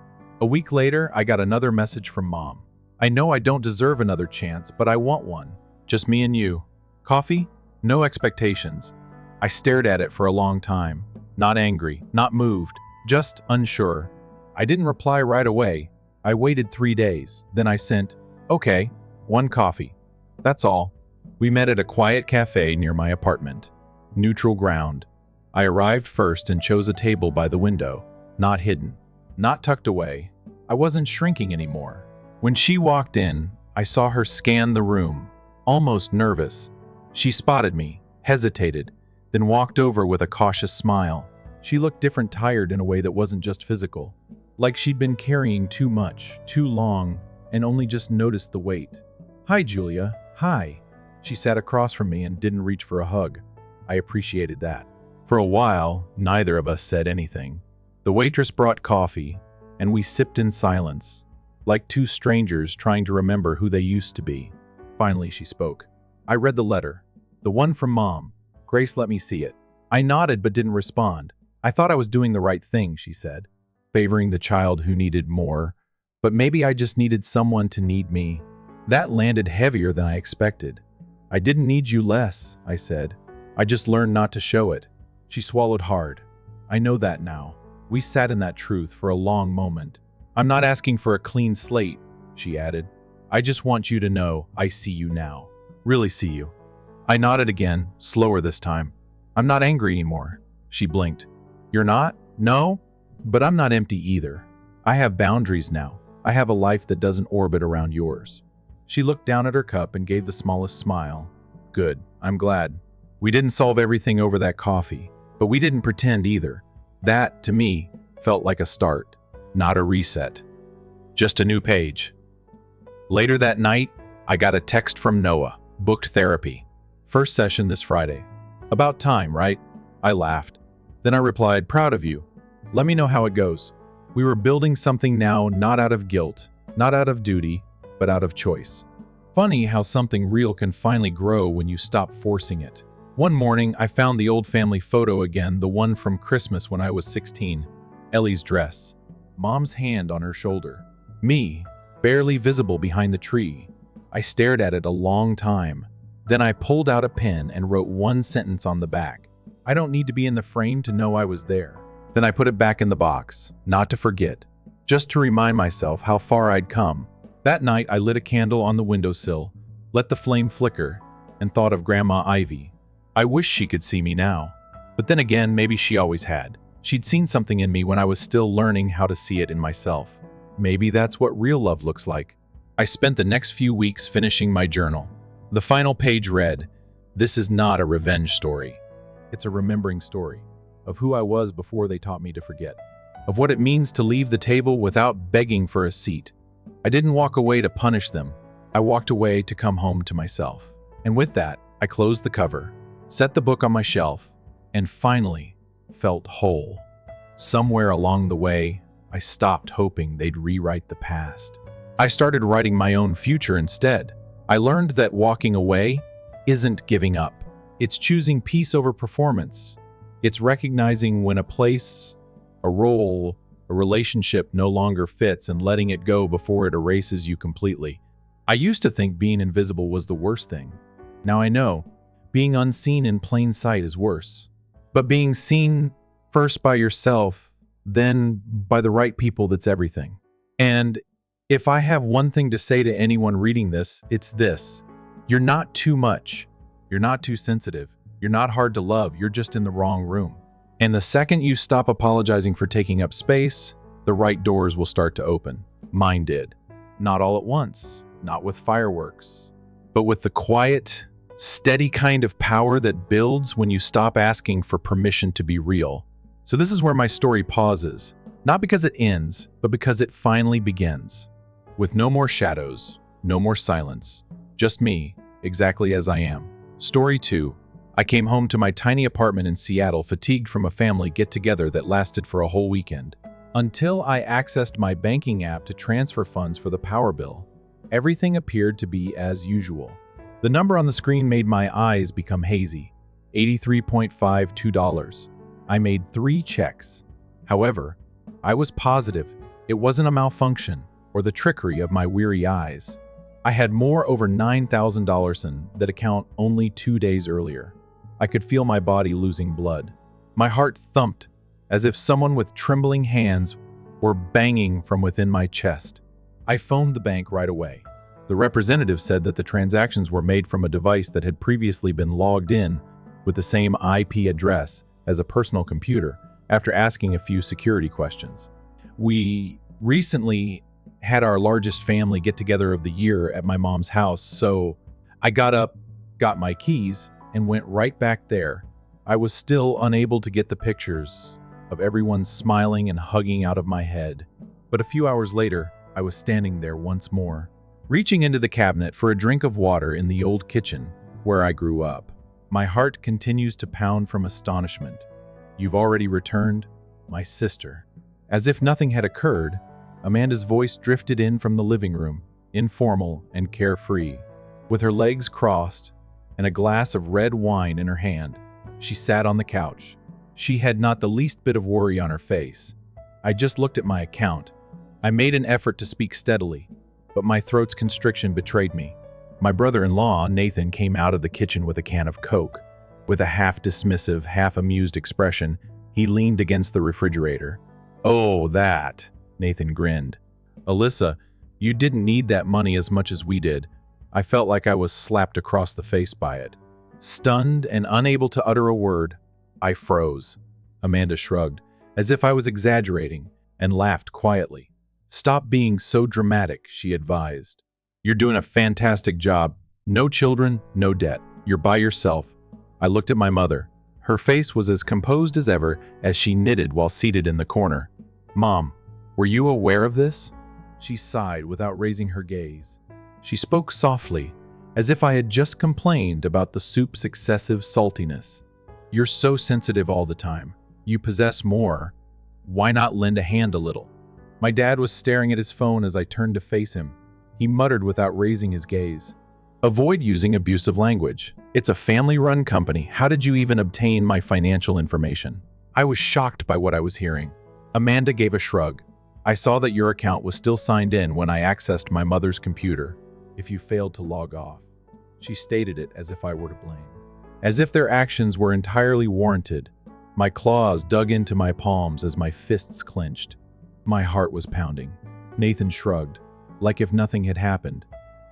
A week later, I got another message from Mom. I know I don't deserve another chance, but I want one. Just me and you. Coffee? No expectations. I stared at it for a long time, not angry, not moved, just unsure. I didn't reply right away. I waited 3 days. Then I sent, "Okay, 1 coffee. That's all." We met at a quiet cafe near my apartment. Neutral ground. I arrived first and chose a table by the window, not hidden, not tucked away. I wasn't shrinking anymore. When she walked in, I saw her scan the room, almost nervous. She spotted me, hesitated, then walked over with a cautious smile. She looked different, tired in a way that wasn't just physical. Like she'd been carrying too much, too long, and only just noticed the weight. "Hi, Julia. Hi." She sat across from me and didn't reach for a hug. I appreciated that. For a while, neither of us said anything. The waitress brought coffee, and we sipped in silence, like two strangers trying to remember who they used to be. Finally, she spoke. "I read the letter. The one from Mom. Grace let me see it." I nodded but didn't respond. "I thought I was doing the right thing," she said, favoring the child who needed more. But maybe I just needed someone to need me. That landed heavier than I expected. "I didn't need you less," I said. "I just learned not to show it." She swallowed hard. "I know that now." We sat in that truth for a long moment. "I'm not asking for a clean slate," she added. "I just want you to know I see you now. Really see you." I nodded again, slower this time. "I'm not angry anymore." She blinked. "You're not?" "No, but I'm not empty either. I have boundaries now. I have a life that doesn't orbit around yours." She looked down at her cup and gave the smallest smile. "Good, I'm glad." We didn't solve everything over that coffee, but we didn't pretend either. That, to me, felt like a start, not a reset. Just a new page. Later that night, I got a text from Noah, booked therapy. First session this Friday. "About time, right?" I laughed. Then I replied, "Proud of you. Let me know how it goes." We were building something now, not out of guilt, not out of duty, but out of choice. Funny how something real can finally grow when you stop forcing it. One morning, I found the old family photo again, the one from Christmas when I was 16. Ellie's dress. Mom's hand on her shoulder. Me, barely visible behind the tree. I stared at it a long time. Then I pulled out a pen and wrote one sentence on the back. "I don't need to be in the frame to know I was there." Then I put it back in the box, not to forget, just to remind myself how far I'd come. That night, I lit a candle on the windowsill, let the flame flicker, and thought of Grandma Ivy. I wish she could see me now. But then again, maybe she always had. She'd seen something in me when I was still learning how to see it in myself. Maybe that's what real love looks like. I spent the next few weeks finishing my journal. The final page read, "This is not a revenge story. It's a remembering story of who I was before they taught me to forget, of what it means to leave the table without begging for a seat. I didn't walk away to punish them. I walked away to come home to myself." And with that, I closed the cover, set the book on my shelf, and finally felt whole. Somewhere along the way, I stopped hoping they'd rewrite the past. I started writing my own future instead. I learned that walking away isn't giving up. It's choosing peace over performance. It's recognizing when a place, a role, a relationship no longer fits and letting it go before it erases you completely. I used to think being invisible was the worst thing. Now I know being unseen in plain sight is worse. But being seen first by yourself, then by the right people, that's everything. And if I have one thing to say to anyone reading this, it's this. You're not too much. You're not too sensitive. You're not hard to love. You're just in the wrong room. And the second you stop apologizing for taking up space, the right doors will start to open. Mine did. Not all at once, not with fireworks, but with the quiet, steady kind of power that builds when you stop asking for permission to be real. So this is where my story pauses, not because it ends, but because it finally begins. With no more shadows, no more silence, just me, exactly as I am. Story 2. I came home to my tiny apartment in Seattle, fatigued from a family get-together that lasted for a whole weekend. Until I accessed my banking app to transfer funds for the power bill, everything appeared to be as usual. The number on the screen made my eyes become hazy. $83.52. I made 3 checks. However, I was positive it wasn't a malfunction or the trickery of my weary eyes. I had more over $9,000 in that account only 2 days earlier. I could feel my body losing blood. My heart thumped as if someone with trembling hands were banging from within my chest. I phoned the bank right away. The representative said that the transactions were made from a device that had previously been logged in with the same IP address as a personal computer after asking a few security questions. We recently had our largest family get-together of the year at my mom's house, so I got up, got my keys, and went right back there. I was still unable to get the pictures of everyone smiling and hugging out of my head. But a few hours later, I was standing there once more, reaching into the cabinet for a drink of water in the old kitchen where I grew up. My heart continues to pound from astonishment. You've already returned? My sister. As if nothing had occurred, Amanda's voice drifted in from the living room, informal and carefree. With her legs crossed and a glass of red wine in her hand, she sat on the couch. She had not the least bit of worry on her face. I just looked at my account. I made an effort to speak steadily, but my throat's constriction betrayed me. My brother-in-law, Nathan, came out of the kitchen with a can of Coke. With a half-dismissive, half-amused expression, he leaned against the refrigerator. "Oh, that," Nathan grinned. "Alyssa, you didn't need that money as much as we did." I felt like I was slapped across the face by it. Stunned and unable to utter a word, I froze. Amanda shrugged, as if I was exaggerating, and laughed quietly. "Stop being so dramatic," she advised. "You're doing a fantastic job. No children, no debt. You're by yourself." I looked at my mother. Her face was as composed as ever as she knitted while seated in the corner. "Mom, were you aware of this?" She sighed without raising her gaze. She spoke softly, as if I had just complained about the soup's excessive saltiness. "You're so sensitive all the time. You possess more. Why not lend a hand a little?" My dad was staring at his phone as I turned to face him. He muttered without raising his gaze. "Avoid using abusive language. It's a family-run company. How did you even obtain my financial information?" I was shocked by what I was hearing. Amanda gave a shrug. "I saw that your account was still signed in when I accessed my mother's computer. If you failed to log off." She stated it as if I were to blame. As if their actions were entirely warranted. My claws dug into my palms as my fists clenched. My heart was pounding. Nathan shrugged, like if nothing had happened.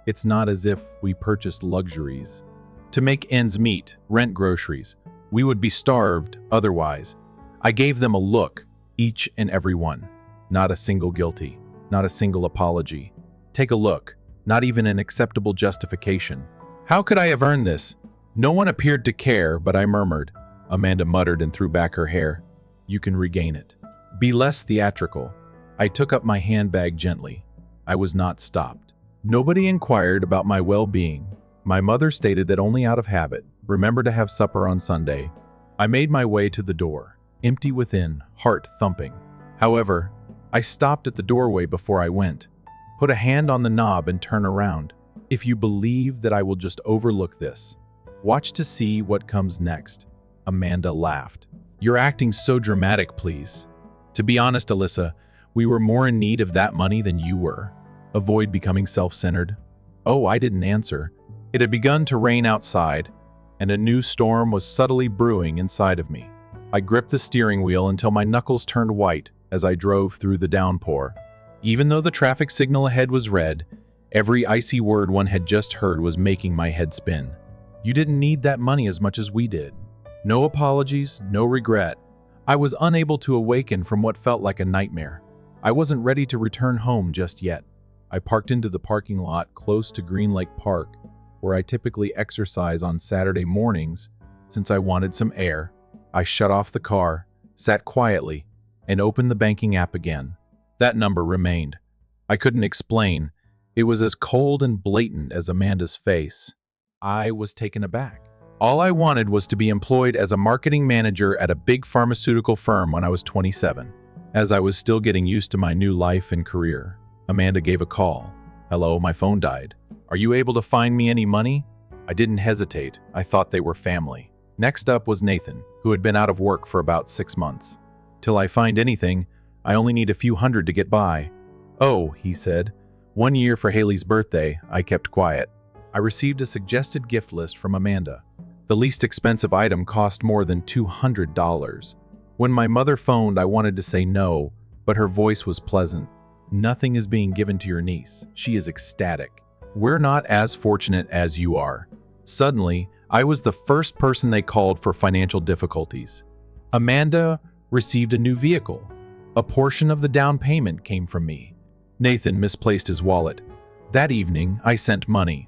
"It's not as if we purchased luxuries. To make ends meet, rent groceries. We would be starved otherwise." I gave them a look, each and every one. Not a single guilty, not a single apology. Take a look, not even an acceptable justification. "How could I have earned this?" No one appeared to care, but I murmured. Amanda muttered and threw back her hair. "You can regain it. Be less theatrical." I took up my handbag gently. I was not stopped. Nobody inquired about my well-being. My mother stated that only out of habit. Remember to have supper on Sunday. I made my way to the door, empty within, heart thumping. However, I stopped at the doorway before I went. Put a hand on the knob and turn around. "If you believe that I will just overlook this, watch to see what comes next." Amanda laughed. "You're acting so dramatic, please. To be honest, Alyssa, we were more in need of that money than you were. Avoid becoming self-centered." Oh, I didn't answer. It had begun to rain outside, and a new storm was subtly brewing inside of me. I gripped the steering wheel until my knuckles turned white as I drove through the downpour. Even though the traffic signal ahead was red, every icy word one had just heard was making my head spin. You didn't need that money as much as we did. No apologies, no regret. I was unable to awaken from what felt like a nightmare. I wasn't ready to return home just yet. I parked into the parking lot close to Green Lake Park, where I typically exercise on Saturday mornings, since I wanted some air. I shut off the car, sat quietly, and opened the banking app again. That number remained. I couldn't explain. It was as cold and blatant as Amanda's face. I was taken aback. All I wanted was to be employed as a marketing manager at a big pharmaceutical firm when I was 27. As I was still getting used to my new life and career, Amanda gave a call. "Hello, my phone died. Are you able to find me any money?" I didn't hesitate. I thought they were family. Next up was Nathan, who had been out of work for about 6 months. "Till I find anything, I only need a few hundred to get by." "Oh," he said. 1 year for Haley's birthday, I kept quiet. I received a suggested gift list from Amanda. The least expensive item cost more than $200. When my mother phoned, I wanted to say no, but her voice was pleasant. Nothing is being given to your niece. She is ecstatic. We're not as fortunate as you are. Suddenly, I was the first person they called for financial difficulties. Amanda received a new vehicle. A portion of the down payment came from me. Nathan misplaced his wallet. That evening, I sent money.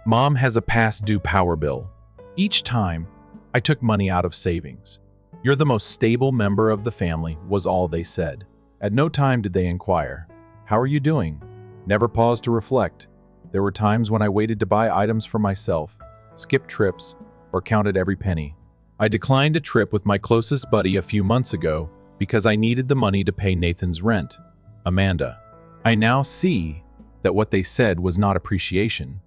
Mom has a past due power bill. Each time, I took money out of savings. You're the most stable member of the family, was all they said. At no time did they inquire, how are you doing? Never paused to reflect. There were times when I waited to buy items for myself, skipped trips, or counted every penny. I declined a trip with my closest buddy a few months ago because I needed the money to pay Nathan's rent. Amanda. I now see that what they said was not appreciation,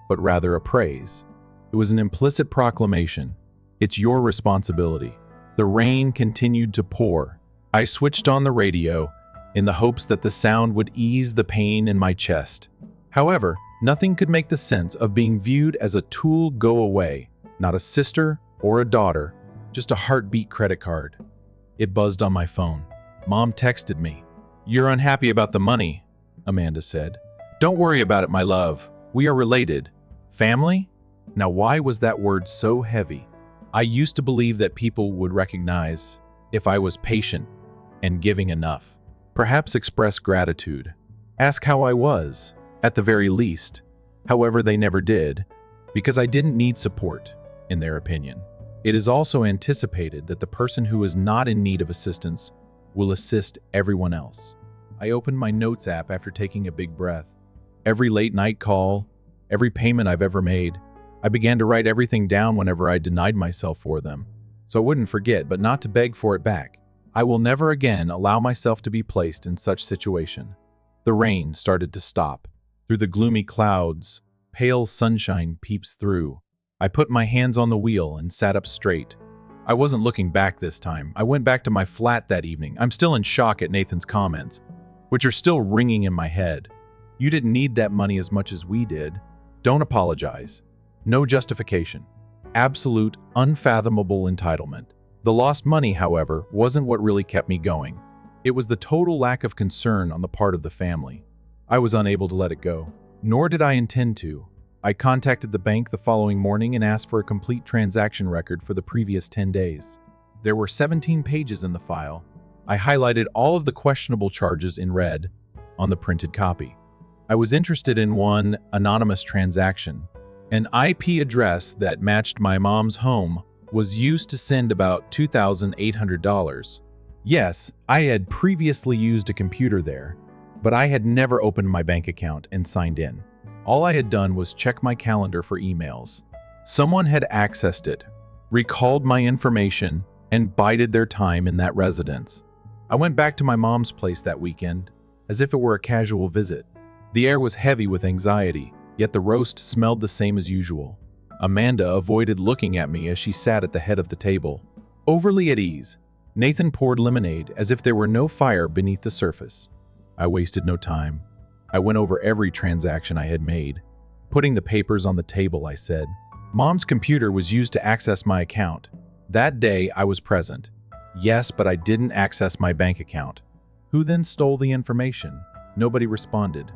but rather a praise. It was an implicit proclamation. It's your responsibility. The rain continued to pour. I switched on the radio in the hopes that the sound would ease the pain in my chest. However, nothing could make the sense of being viewed as a tool go away, not a sister or a daughter, just a heartbeat credit card. It buzzed on my phone. Mom texted me. You're unhappy about the money, Amanda said. Don't worry about it, my love. We are related. Family? Now why was that word so heavy? I used to believe that people would recognize if I was patient and giving enough. Perhaps express gratitude. Ask how I was, at the very least. However, they never did, because I didn't need support, in their opinion. It is also anticipated that the person who is not in need of assistance will assist everyone else. I opened my notes app after taking a big breath. Every late night call, every payment I've ever made, I began to write everything down whenever I denied myself for them, so I wouldn't forget, but not to beg for it back. I will never again allow myself to be placed in such situation. The rain started to stop. Through the gloomy clouds, pale sunshine peeps through. I put my hands on the wheel and sat up straight. I wasn't looking back this time. I went back to my flat that evening. I'm still in shock at Nathan's comments, which are still ringing in my head. You didn't need that money as much as we did. Don't apologize. No justification. Absolute, unfathomable entitlement. The lost money, however, wasn't what really kept me going. It was the total lack of concern on the part of the family. I was unable to let it go, nor did I intend to. I contacted the bank the following morning and asked for a complete transaction record for the previous 10 days. There were 17 pages in the file. I highlighted all of the questionable charges in red on the printed copy. I was interested in one anonymous transaction. An IP address that matched my mom's home was used to send about $2,800. Yes, I had previously used a computer there, but I had never opened my bank account and signed in. All I had done was check my calendar for emails. Someone had accessed it, recalled my information, and bided their time in that residence. I went back to my mom's place that weekend, as if it were a casual visit. The air was heavy with anxiety, yet the roast smelled the same as usual. Amanda avoided looking at me as she sat at the head of the table. Overly at ease, Nathan poured lemonade as if there were no fire beneath the surface. I wasted no time. I went over every transaction I had made. Putting the papers on the table, I said, Mom's computer was used to access my account. That day, I was present. Yes, but I didn't access my bank account. Who then stole the information? Nobody responded.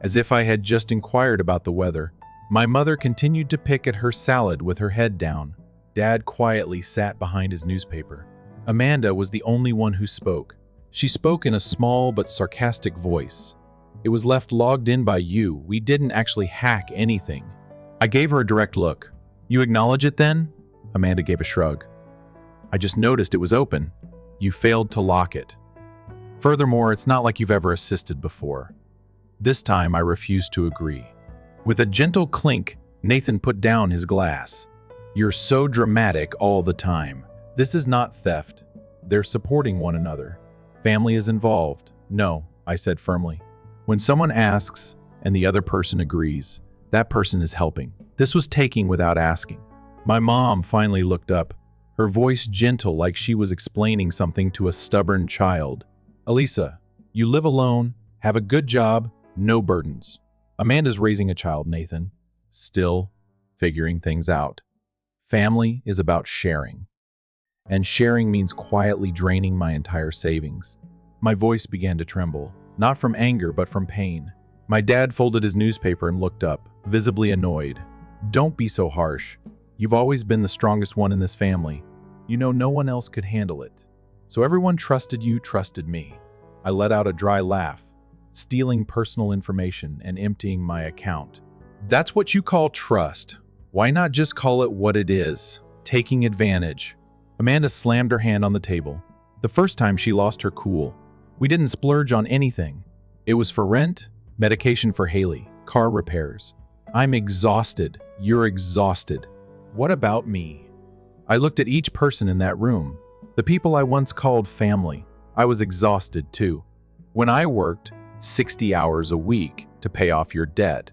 As if I had just inquired about the weather, my mother continued to pick at her salad with her head down. Dad quietly sat behind his newspaper. Amanda was the only one who spoke. She spoke in a small but sarcastic voice. It was left logged in by you. We didn't actually hack anything. I gave her a direct look. You acknowledge it then? Amanda gave a shrug. I just noticed it was open. You failed to lock it. Furthermore, it's not like you've ever assisted before. This time I refused to agree. With a gentle clink, Nathan put down his glass. You're so dramatic all the time. This is not theft. They're supporting one another. Family is involved. No, I said firmly. When someone asks and the other person agrees, that person is helping. This was taking without asking. My mom finally looked up, her voice gentle like she was explaining something to a stubborn child. Elisa, you live alone, have a good job, no burdens. Amanda's raising a child, Nathan. Still figuring things out. Family is about sharing, and sharing means quietly draining my entire savings. My voice began to tremble, not from anger, but from pain. My dad folded his newspaper and looked up, visibly annoyed. "Don't be so harsh. You've always been the strongest one in this family. You know no one else could handle it. So everyone trusted you, trusted me." I let out a dry laugh, stealing personal information and emptying my account. That's what you call trust. Why not just call it what it is? Taking advantage. Amanda slammed her hand on the table. The first time she lost her cool. We didn't splurge on anything. It was for rent, medication for Haley, car repairs. I'm exhausted. You're exhausted. What about me? I looked at each person in that room, the people I once called family. I was exhausted too. When I worked 60 hours a week to pay off your debt.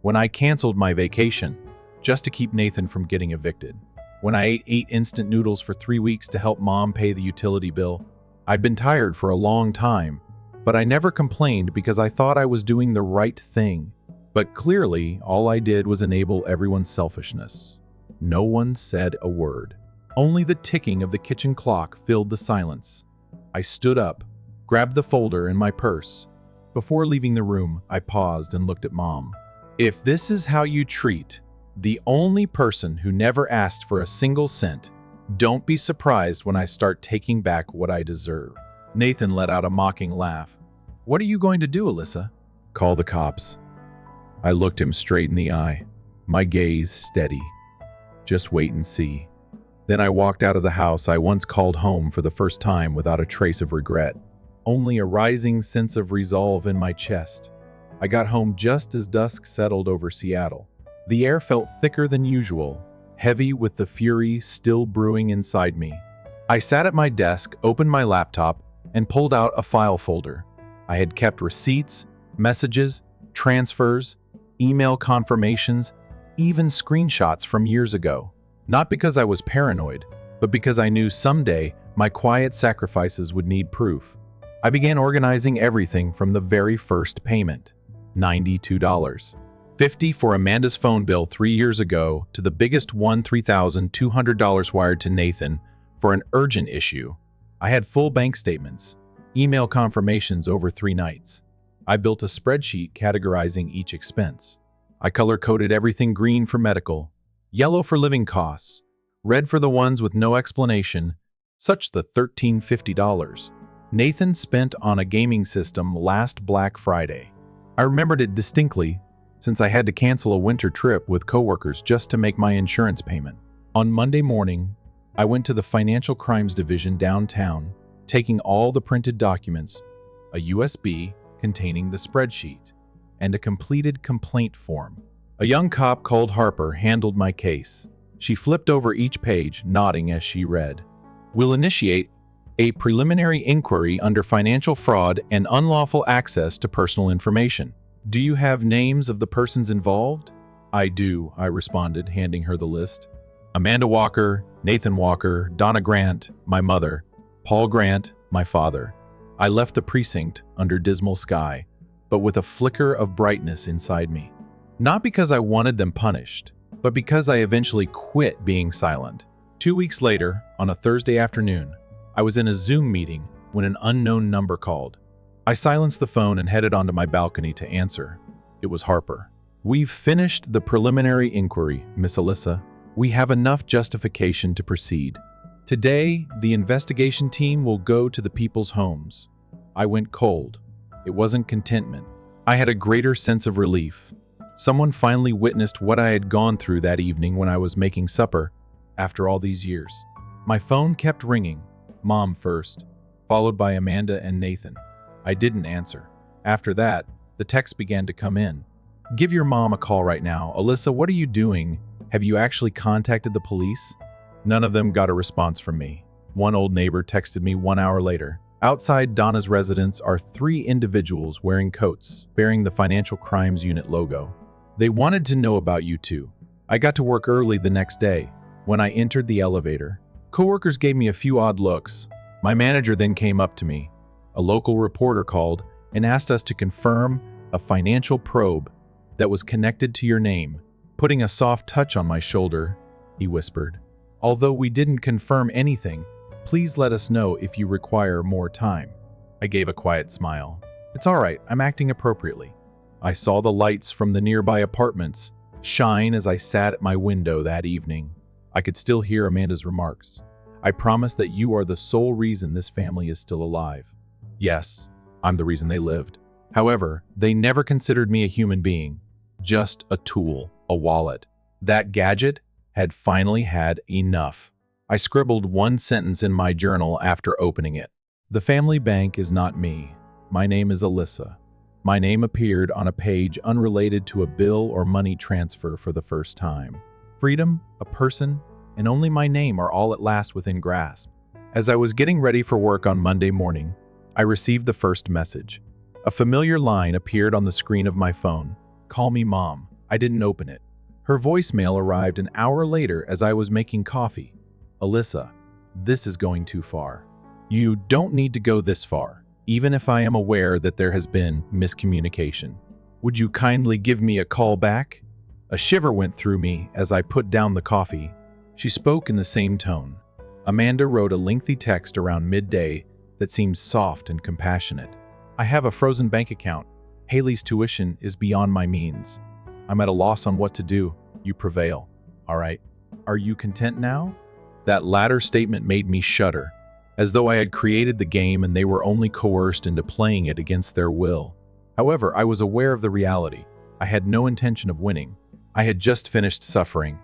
When I canceled my vacation just to keep Nathan from getting evicted. When I ate 8 instant noodles for 3 weeks to help mom pay the utility bill. I'd been tired for a long time, but I never complained because I thought I was doing the right thing. But clearly, all I did was enable everyone's selfishness. No one said a word. Only the ticking of the kitchen clock filled the silence. I stood up, grabbed the folder in my purse. Before leaving the room, I paused and looked at Mom. If this is how you treat the only person who never asked for a single cent, don't be surprised when I start taking back what I deserve. Nathan let out a mocking laugh. What are you going to do, Alyssa? Call the cops. I looked him straight in the eye, my gaze steady. Just wait and see. Then I walked out of the house I once called home for the first time without a trace of regret, only a rising sense of resolve in my chest. I got home just as dusk settled over Seattle. The air felt thicker than usual, heavy with the fury still brewing inside me. I sat at my desk, opened my laptop, and pulled out a file folder. I had kept receipts, messages, transfers, email confirmations, even screenshots from years ago. Not because I was paranoid, but because I knew someday my quiet sacrifices would need proof. I began organizing everything from the very first payment, $92. $50 for Amanda's phone bill 3 years ago to the biggest one, $3,200 wired to Nathan for an urgent issue. I had full bank statements, email confirmations over 3 nights. I built a spreadsheet categorizing each expense. I color-coded everything green for medical, yellow for living costs, red for the ones with no explanation, such the $1,350 Nathan spent on a gaming system last Black Friday. I remembered it distinctly since I had to cancel a winter trip with coworkers just to make my insurance payment. On Monday morning, I went to the Financial Crimes Division downtown, taking all the printed documents, a USB containing the spreadsheet, and a completed complaint form. A young cop called Harper handled my case. She flipped over each page, nodding as she read. "We'll initiate a preliminary inquiry under financial fraud and unlawful access to personal information. Do you have names of the persons involved?" "I do," I responded, handing her the list. "Amanda Walker, Nathan Walker, Donna Grant, my mother, Paul Grant, my father." I left the precinct under dismal sky, but with a flicker of brightness inside me. Not because I wanted them punished, but because I eventually quit being silent. 2 weeks later, on a Thursday afternoon, I was in a Zoom meeting when an unknown number called. I silenced the phone and headed onto my balcony to answer. It was Harper. "We've finished the preliminary inquiry, Miss Alyssa. We have enough justification to proceed. Today, the investigation team will go to the people's homes." I went cold. It wasn't contentment. I had a greater sense of relief. Someone finally witnessed what I had gone through that evening when I was making supper after all these years. My phone kept ringing, Mom first, followed by Amanda and Nathan. I didn't answer. After that, the texts began to come in. "Give your mom a call right now. Alyssa, what are you doing? Have you actually contacted the police?" None of them got a response from me. One old neighbor texted me 1 hour later. "Outside Donna's residence are 3 individuals wearing coats, bearing the Financial Crimes Unit logo. They wanted to know about you too." I got to work early the next day. When I entered the elevator, coworkers gave me a few odd looks. My manager then came up to me. A local reporter called and asked us to confirm a financial probe that was connected to your name. Putting a soft touch on my shoulder, he whispered. "Although we didn't confirm anything, please let us know if you require more time." I gave a quiet smile. "It's all right, I'm acting appropriately." I saw the lights from the nearby apartments shine as I sat at my window that evening. I could still hear Amanda's remarks. "I promise that you are the sole reason this family is still alive." Yes, I'm the reason they lived. However, they never considered me a human being, just a tool, a wallet. That gadget had finally had enough. I scribbled one sentence in my journal after opening it. "The family bank is not me. My name is Alyssa." My name appeared on a page unrelated to a bill or money transfer for the first time. Freedom, a person, and only my name are all at last within grasp. As I was getting ready for work on Monday morning, I received the first message. A familiar line appeared on the screen of my phone. "Call me Mom." I didn't open it. Her voicemail arrived an hour later as I was making coffee. "Alyssa, this is going too far. You don't need to go this far, even if I am aware that there has been miscommunication. Would you kindly give me a call back?" A shiver went through me as I put down the coffee. She spoke in the same tone. Amanda wrote a lengthy text around midday that seemed soft and compassionate. "I have a frozen bank account. Haley's tuition is beyond my means. I'm at a loss on what to do. You prevail. All right. Are you content now?" That latter statement made me shudder, as though I had created the game and they were only coerced into playing it against their will. However, I was aware of the reality. I had no intention of winning. I had just finished suffering.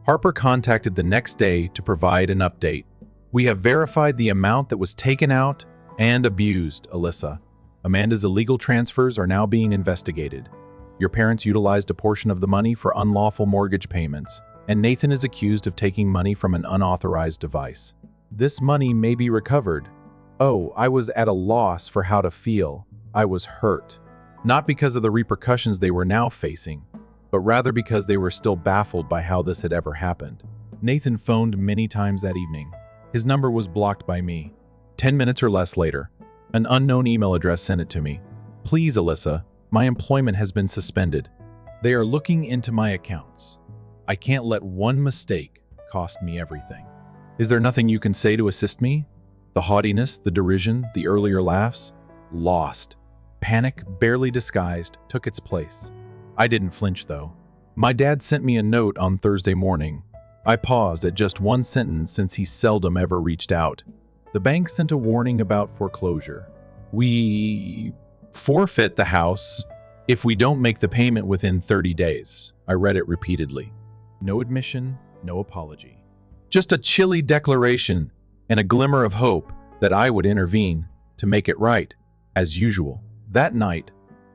Harper contacted the next day to provide an update. "We have verified the amount that was taken out and abused, Alyssa. Amanda's illegal transfers are now being investigated. Your parents utilized a portion of the money for unlawful mortgage payments, and Nathan is accused of taking money from an unauthorized device. This money may be recovered." Oh, I was at a loss for how to feel. I was hurt. Not because of the repercussions they were now facing, but rather because they were still baffled by how this had ever happened. Nathan phoned many times that evening. His number was blocked by me. 10 minutes or less later, an unknown email address sent it to me. "Please, Alyssa, my employment has been suspended. They are looking into my accounts. I can't let one mistake cost me everything. Is there nothing you can say to assist me?" The haughtiness, the derision, the earlier laughs, lost. Panic, barely disguised, took its place. I didn't flinch, though. My dad sent me a note on Thursday morning. I paused at just one sentence since he seldom ever reached out. The bank sent a warning about foreclosure. "We forfeit the house if we don't make the payment within 30 days. I read it repeatedly. No admission, no apology. Just a chilly declaration and a glimmer of hope that I would intervene to make it right, as usual. That night,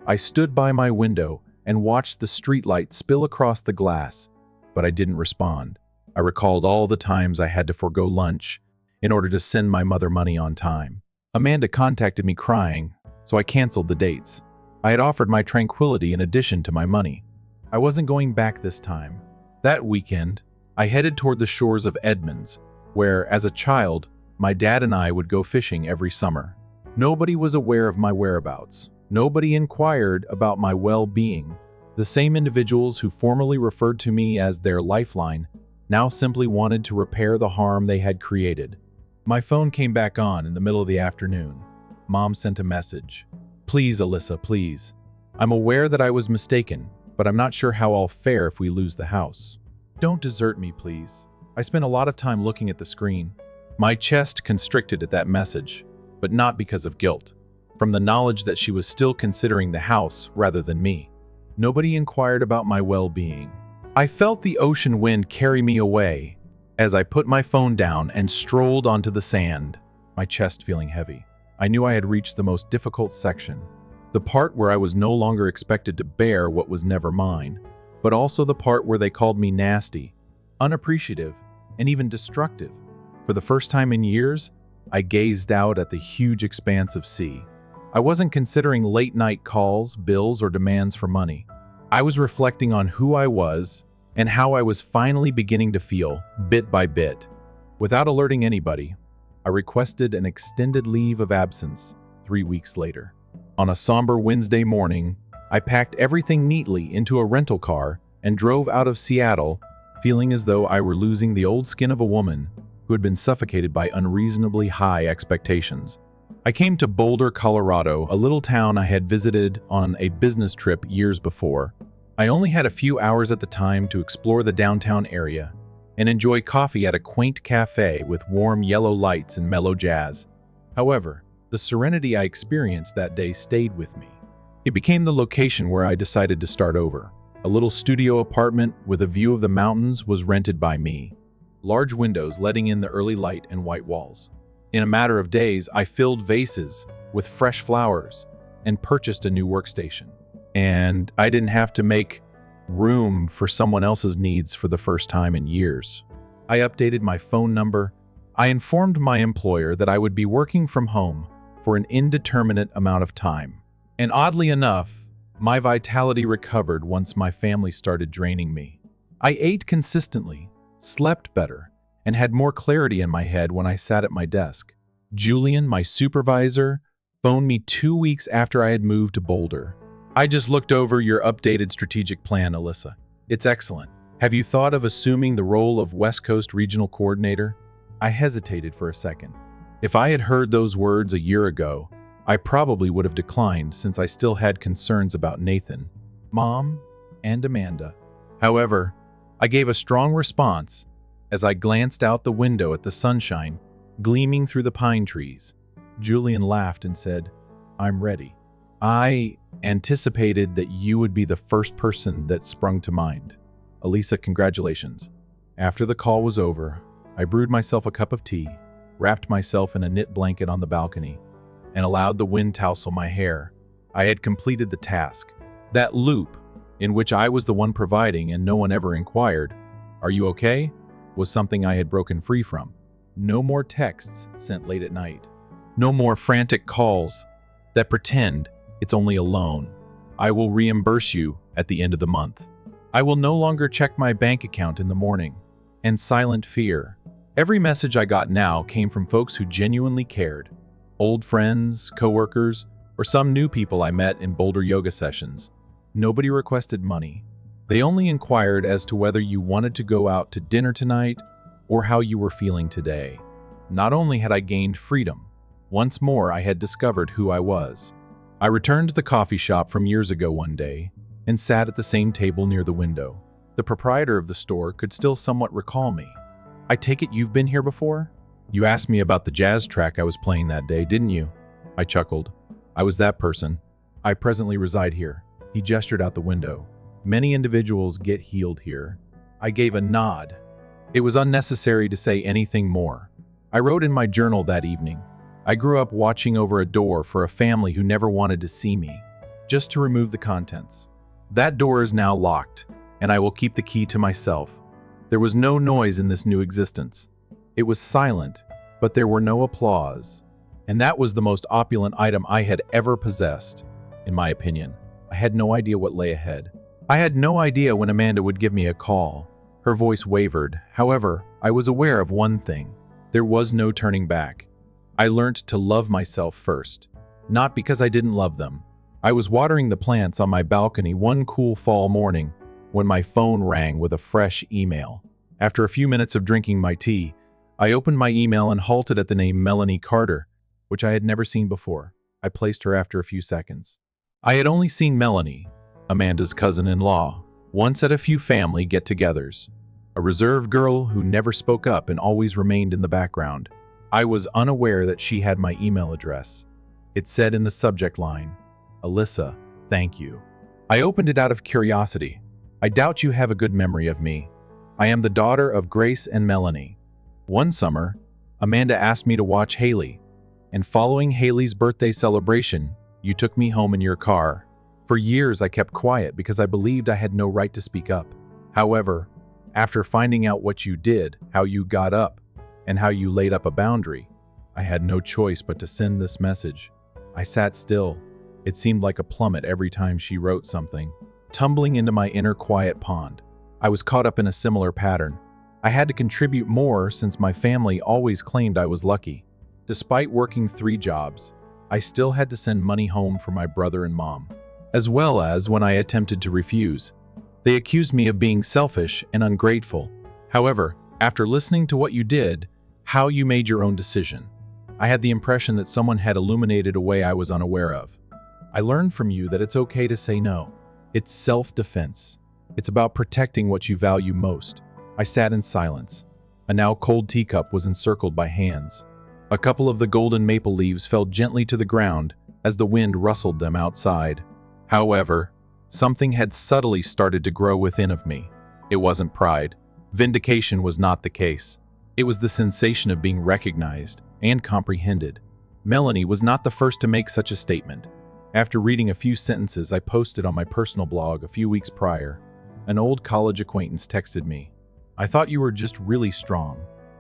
I stood by my window and watched the streetlight spill across the glass, but I didn't respond. I recalled all the times I had to forego lunch in order to send my mother money on time. Amanda contacted me crying, so I canceled the dates. I had offered my tranquility in addition to my money. I wasn't going back this time. That weekend, I headed toward the shores of Edmonds, where, as a child, my dad and I would go fishing every summer. Nobody was aware of my whereabouts. Nobody inquired about my well-being. The same individuals who formerly referred to me as their lifeline now simply wanted to repair the harm they had created. My phone came back on in the middle of the afternoon. Mom sent a message. "Please, Alyssa, please. I'm aware that I was mistaken, but I'm not sure how I'll fare if we lose the house. Don't desert me, please." I spent a lot of time looking at the screen. My chest constricted at that message, but not because of guilt, from the knowledge that she was still considering the house rather than me. Nobody inquired about my well-being. I felt the ocean wind carry me away as I put my phone down and strolled onto the sand, my chest feeling heavy. I knew I had reached the most difficult section, the part where I was no longer expected to bear what was never mine, but also the part where they called me nasty, unappreciative, and even destructive. For the first time in years, I gazed out at the huge expanse of sea. I wasn't considering late-night calls, bills, or demands for money. I was reflecting on who I was and how I was finally beginning to feel, bit by bit. Without alerting anybody, I requested an extended leave of absence 3 weeks later. On a somber Wednesday morning, I packed everything neatly into a rental car and drove out of Seattle feeling as though I were losing the old skin of a woman who had been suffocated by unreasonably high expectations. I came to Boulder, Colorado, a little town I had visited on a business trip years before. I only had a few hours at the time to explore the downtown area and enjoy coffee at a quaint cafe with warm yellow lights and mellow jazz. However, the serenity I experienced that day stayed with me. It became the location where I decided to start over. A little studio apartment with a view of the mountains was rented by me. Large windows letting in the early light and white walls. In a matter of days, I filled vases with fresh flowers and purchased a new workstation. And I didn't have to make room for someone else's needs for the first time in years. I updated my phone number. I informed my employer that I would be working from home for an indeterminate amount of time. And oddly enough, my vitality recovered once my family started draining me. I ate consistently, slept better, and had more clarity in my head when I sat at my desk. Julian, my supervisor, phoned me 2 weeks after I had moved to Boulder. "I just looked over your updated strategic plan, Alyssa. It's excellent. Have you thought of assuming the role of West Coast Regional Coordinator?" I hesitated for a second. If I had heard those words a year ago, I probably would have declined since I still had concerns about Nathan, Mom, and Amanda. However, I gave a strong response as I glanced out the window at the sunshine gleaming through the pine trees. Julian laughed and said, "I'm ready." I anticipated that you would be the first person that sprung to mind. Elisa, congratulations. After the call was over, I brewed myself a cup of tea, wrapped myself in a knit blanket on the balcony, and allowed the wind tousle my hair. I had completed the task. That loop, in which I was the one providing and no one ever inquired, "Are you okay?" was something I had broken free from. No more texts sent late at night. No more frantic calls that pretend it's only a loan. I will reimburse you at the end of the month. I will no longer check my bank account in the morning. And silent fear. Every message I got now came from folks who genuinely cared. Old friends, coworkers, or some new people I met in Boulder yoga sessions. Nobody requested money. They only inquired as to whether you wanted to go out to dinner tonight or how you were feeling today. Not only had I gained freedom, once more I had discovered who I was. I returned to the coffee shop from years ago one day and sat at the same table near the window. The proprietor of the store could still somewhat recall me. "I take it you've been here before? You asked me about the jazz track I was playing that day, didn't you?" I chuckled. "I was that person. I presently reside here." He gestured out the window. "Many individuals get healed here." I gave a nod. It was unnecessary to say anything more. I wrote in my journal that evening. I grew up watching over a door for a family who never wanted to see me, just to remove the contents. That door is now locked, and I will keep the key to myself. There was no noise in this new existence. It was silent, but there were no applause. And that was the most opulent item I had ever possessed, in my opinion. I had no idea what lay ahead. I had no idea when Amanda would give me a call. Her voice wavered. However, I was aware of one thing. There was no turning back. I learned to love myself first, not because I didn't love them. I was watering the plants on my balcony one cool fall morning when my phone rang with a fresh email. After a few minutes of drinking my tea, I opened my email and halted at the name Melanie Carter, which I had never seen before. I placed her after a few seconds. I had only seen Melanie, Amanda's cousin-in-law, once at a few family get-togethers. A reserved girl who never spoke up and always remained in the background. I was unaware that she had my email address. It said in the subject line, "Alyssa, thank you." I opened it out of curiosity. "I doubt you have a good memory of me. I am the daughter of Grace and Melanie. One summer, Amanda asked me to watch Haley, and following Haley's birthday celebration, you took me home in your car. For years I kept quiet because I believed I had no right to speak up. However, after finding out what you did, how you got up, and how you laid up a boundary, I had no choice but to send this message." I sat still. It seemed like a plummet every time she wrote something, tumbling into my inner quiet pond. I was caught up in a similar pattern. I had to contribute more since my family always claimed I was lucky. Despite working 3 jobs, I still had to send money home for my brother and mom, as well as when I attempted to refuse. They accused me of being selfish and ungrateful. However, after listening to what you did, how you made your own decision, I had the impression that someone had illuminated a way I was unaware of. I learned from you that it's okay to say no. It's self-defense. It's about protecting what you value most. I sat in silence. A now cold teacup was encircled by hands. A couple of the golden maple leaves fell gently to the ground as the wind rustled them outside. However, something had subtly started to grow within of me. It wasn't pride. Vindication was not the case. It was the sensation of being recognized and comprehended. Melanie was not the first to make such a statement. After reading a few sentences I posted on my personal blog a few weeks prior, an old college acquaintance texted me. "I thought you were just really strong,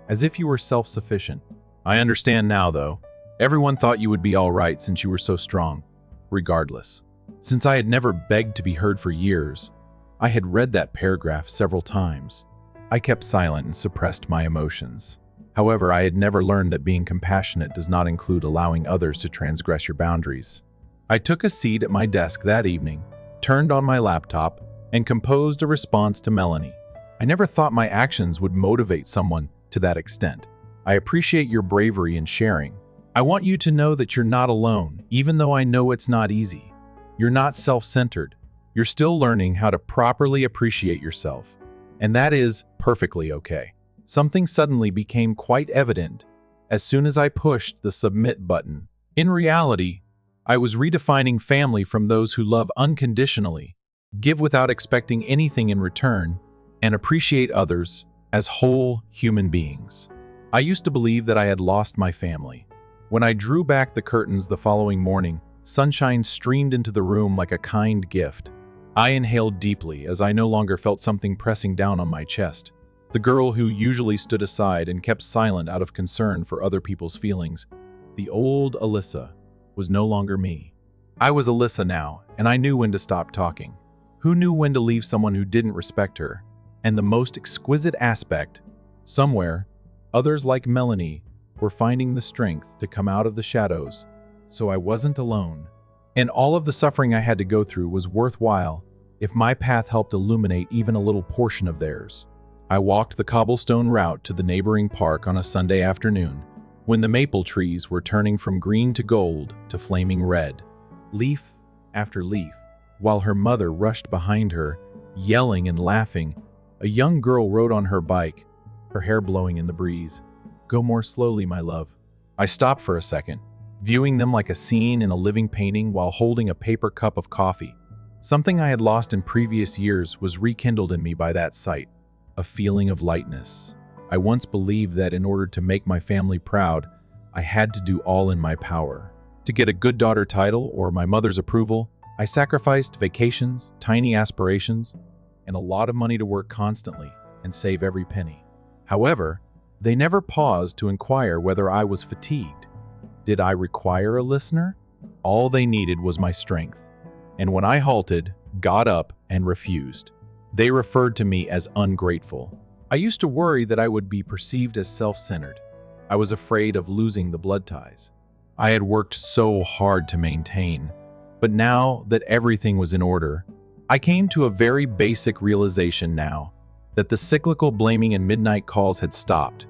as if you were self-sufficient. I understand now, though. Everyone thought you would be all right since you were so strong. Regardless." Since I had never begged to be heard for years, I had read that paragraph several times. I kept silent and suppressed my emotions. However, I had never learned that being compassionate does not include allowing others to transgress your boundaries. I took a seat at my desk that evening, turned on my laptop, and composed a response to Melanie. I never thought my actions would motivate someone to that extent. I appreciate your bravery in sharing. I want you to know that you're not alone, even though I know it's not easy. You're not self-centered. You're still learning how to properly appreciate yourself, and that is perfectly okay. Something suddenly became quite evident as soon as I pushed the submit button. In reality, I was redefining family from those who love unconditionally, give without expecting anything in return, and appreciate others as whole human beings. I used to believe that I had lost my family. When I drew back the curtains the following morning, sunshine streamed into the room like a kind gift. I inhaled deeply as I no longer felt something pressing down on my chest. The girl who usually stood aside and kept silent out of concern for other people's feelings, the old Alyssa, was no longer me. I was Alyssa now, and I knew when to stop talking. Who knew when to leave someone who didn't respect her? And the most exquisite aspect, somewhere, others like Melanie were finding the strength to come out of the shadows, so I wasn't alone. And all of the suffering I had to go through was worthwhile if my path helped illuminate even a little portion of theirs. I walked the cobblestone route to the neighboring park on a Sunday afternoon, when the maple trees were turning from green to gold to flaming red, leaf after leaf. While her mother rushed behind her, yelling and laughing, a young girl rode on her bike, her hair blowing in the breeze. "Go more slowly, my love." I stopped for a second, viewing them like a scene in a living painting while holding a paper cup of coffee. Something I had lost in previous years was rekindled in me by that sight, a feeling of lightness. I once believed that in order to make my family proud, I had to do all in my power. To get a good daughter title or my mother's approval, I sacrificed vacations, tiny aspirations, and a lot of money to work constantly and save every penny. However, they never paused to inquire whether I was fatigued. Did I require a listener? All they needed was my strength. And when I halted, got up, and refused, they referred to me as ungrateful. I used to worry that I would be perceived as self-centered. I was afraid of losing the blood ties I had worked so hard to maintain. But now that everything was in order, I came to a very basic realization now, that the cyclical blaming and midnight calls had stopped.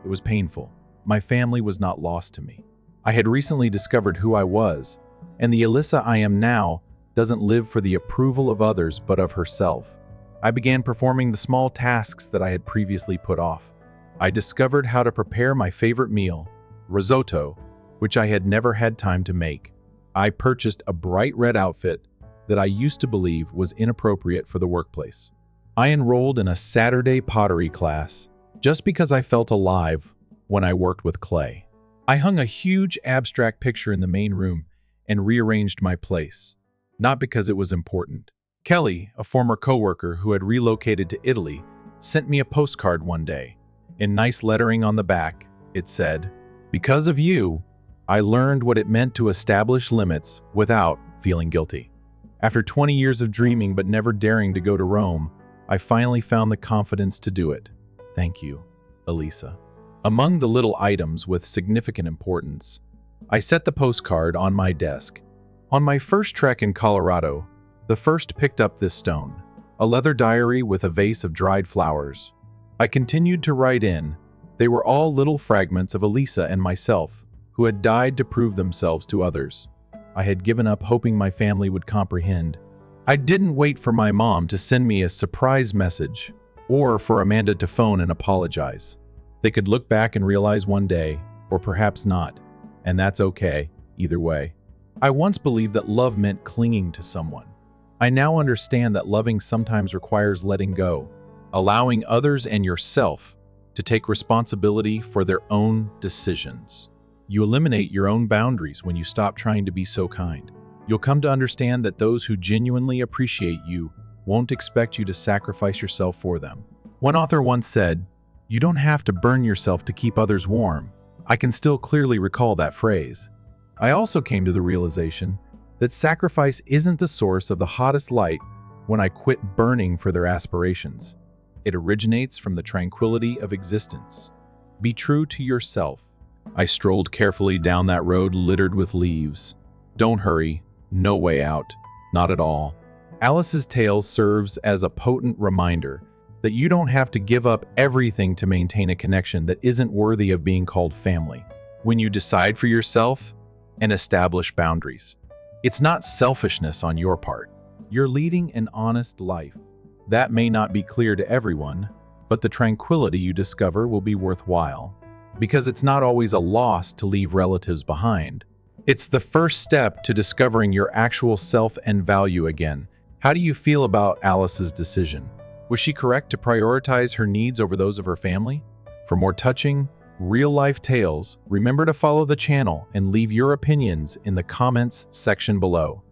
It was painful. My family was not lost to me. I had recently discovered who I was, and the Alyssa I am now doesn't live for the approval of others but of herself. I began performing the small tasks that I had previously put off. I discovered how to prepare my favorite meal, risotto, which I had never had time to make. I purchased a bright red outfit that I used to believe was inappropriate for the workplace. I enrolled in a Saturday pottery class just because I felt alive when I worked with clay. I hung a huge abstract picture in the main room and rearranged my place, not because it was important. Kelly, a former coworker who had relocated to Italy, sent me a postcard one day. In nice lettering on the back, it said, "Because of you, I learned what it meant to establish limits without feeling guilty. After 20 years of dreaming but never daring to go to Rome, I finally found the confidence to do it. Thank you, Elisa." Among the little items with significant importance, I set the postcard on my desk. On my first trek in Colorado, the first picked up this stone. a leather diary with a vase of dried flowers. I continued to write in. They were all little fragments of Elisa and myself, who had died to prove themselves to others. I had given up hoping my family would comprehend. I didn't wait for my mom to send me a surprise message, or for Amanda to phone and apologize. They could look back and realize one day, or perhaps not, and that's okay, either way. I once believed that love meant clinging to someone. I now understand that loving sometimes requires letting go, allowing others and yourself to take responsibility for their own decisions. You eliminate your own boundaries when you stop trying to be so kind. You'll come to understand that those who genuinely appreciate you won't expect you to sacrifice yourself for them. One author once said, "You don't have to burn yourself to keep others warm." I can still clearly recall that phrase. I also came to the realization that sacrifice isn't the source of the hottest light when I quit burning for their aspirations. It originates from the tranquility of existence. Be true to yourself. I strolled carefully down that road littered with leaves. Don't hurry. No way out. Not at all. Alice's tale serves as a potent reminder that you don't have to give up everything to maintain a connection that isn't worthy of being called family. When you decide for yourself and establish boundaries, it's not selfishness on your part. You're leading an honest life. That may not be clear to everyone, but the tranquility you discover will be worthwhile. Because it's not always a loss to leave relatives behind. It's the first step to discovering your actual self and value again. How do you feel about Alice's decision? Was she correct to prioritize her needs over those of her family? For more touching, real-life tales, remember to follow the channel and leave your opinions in the comments section below.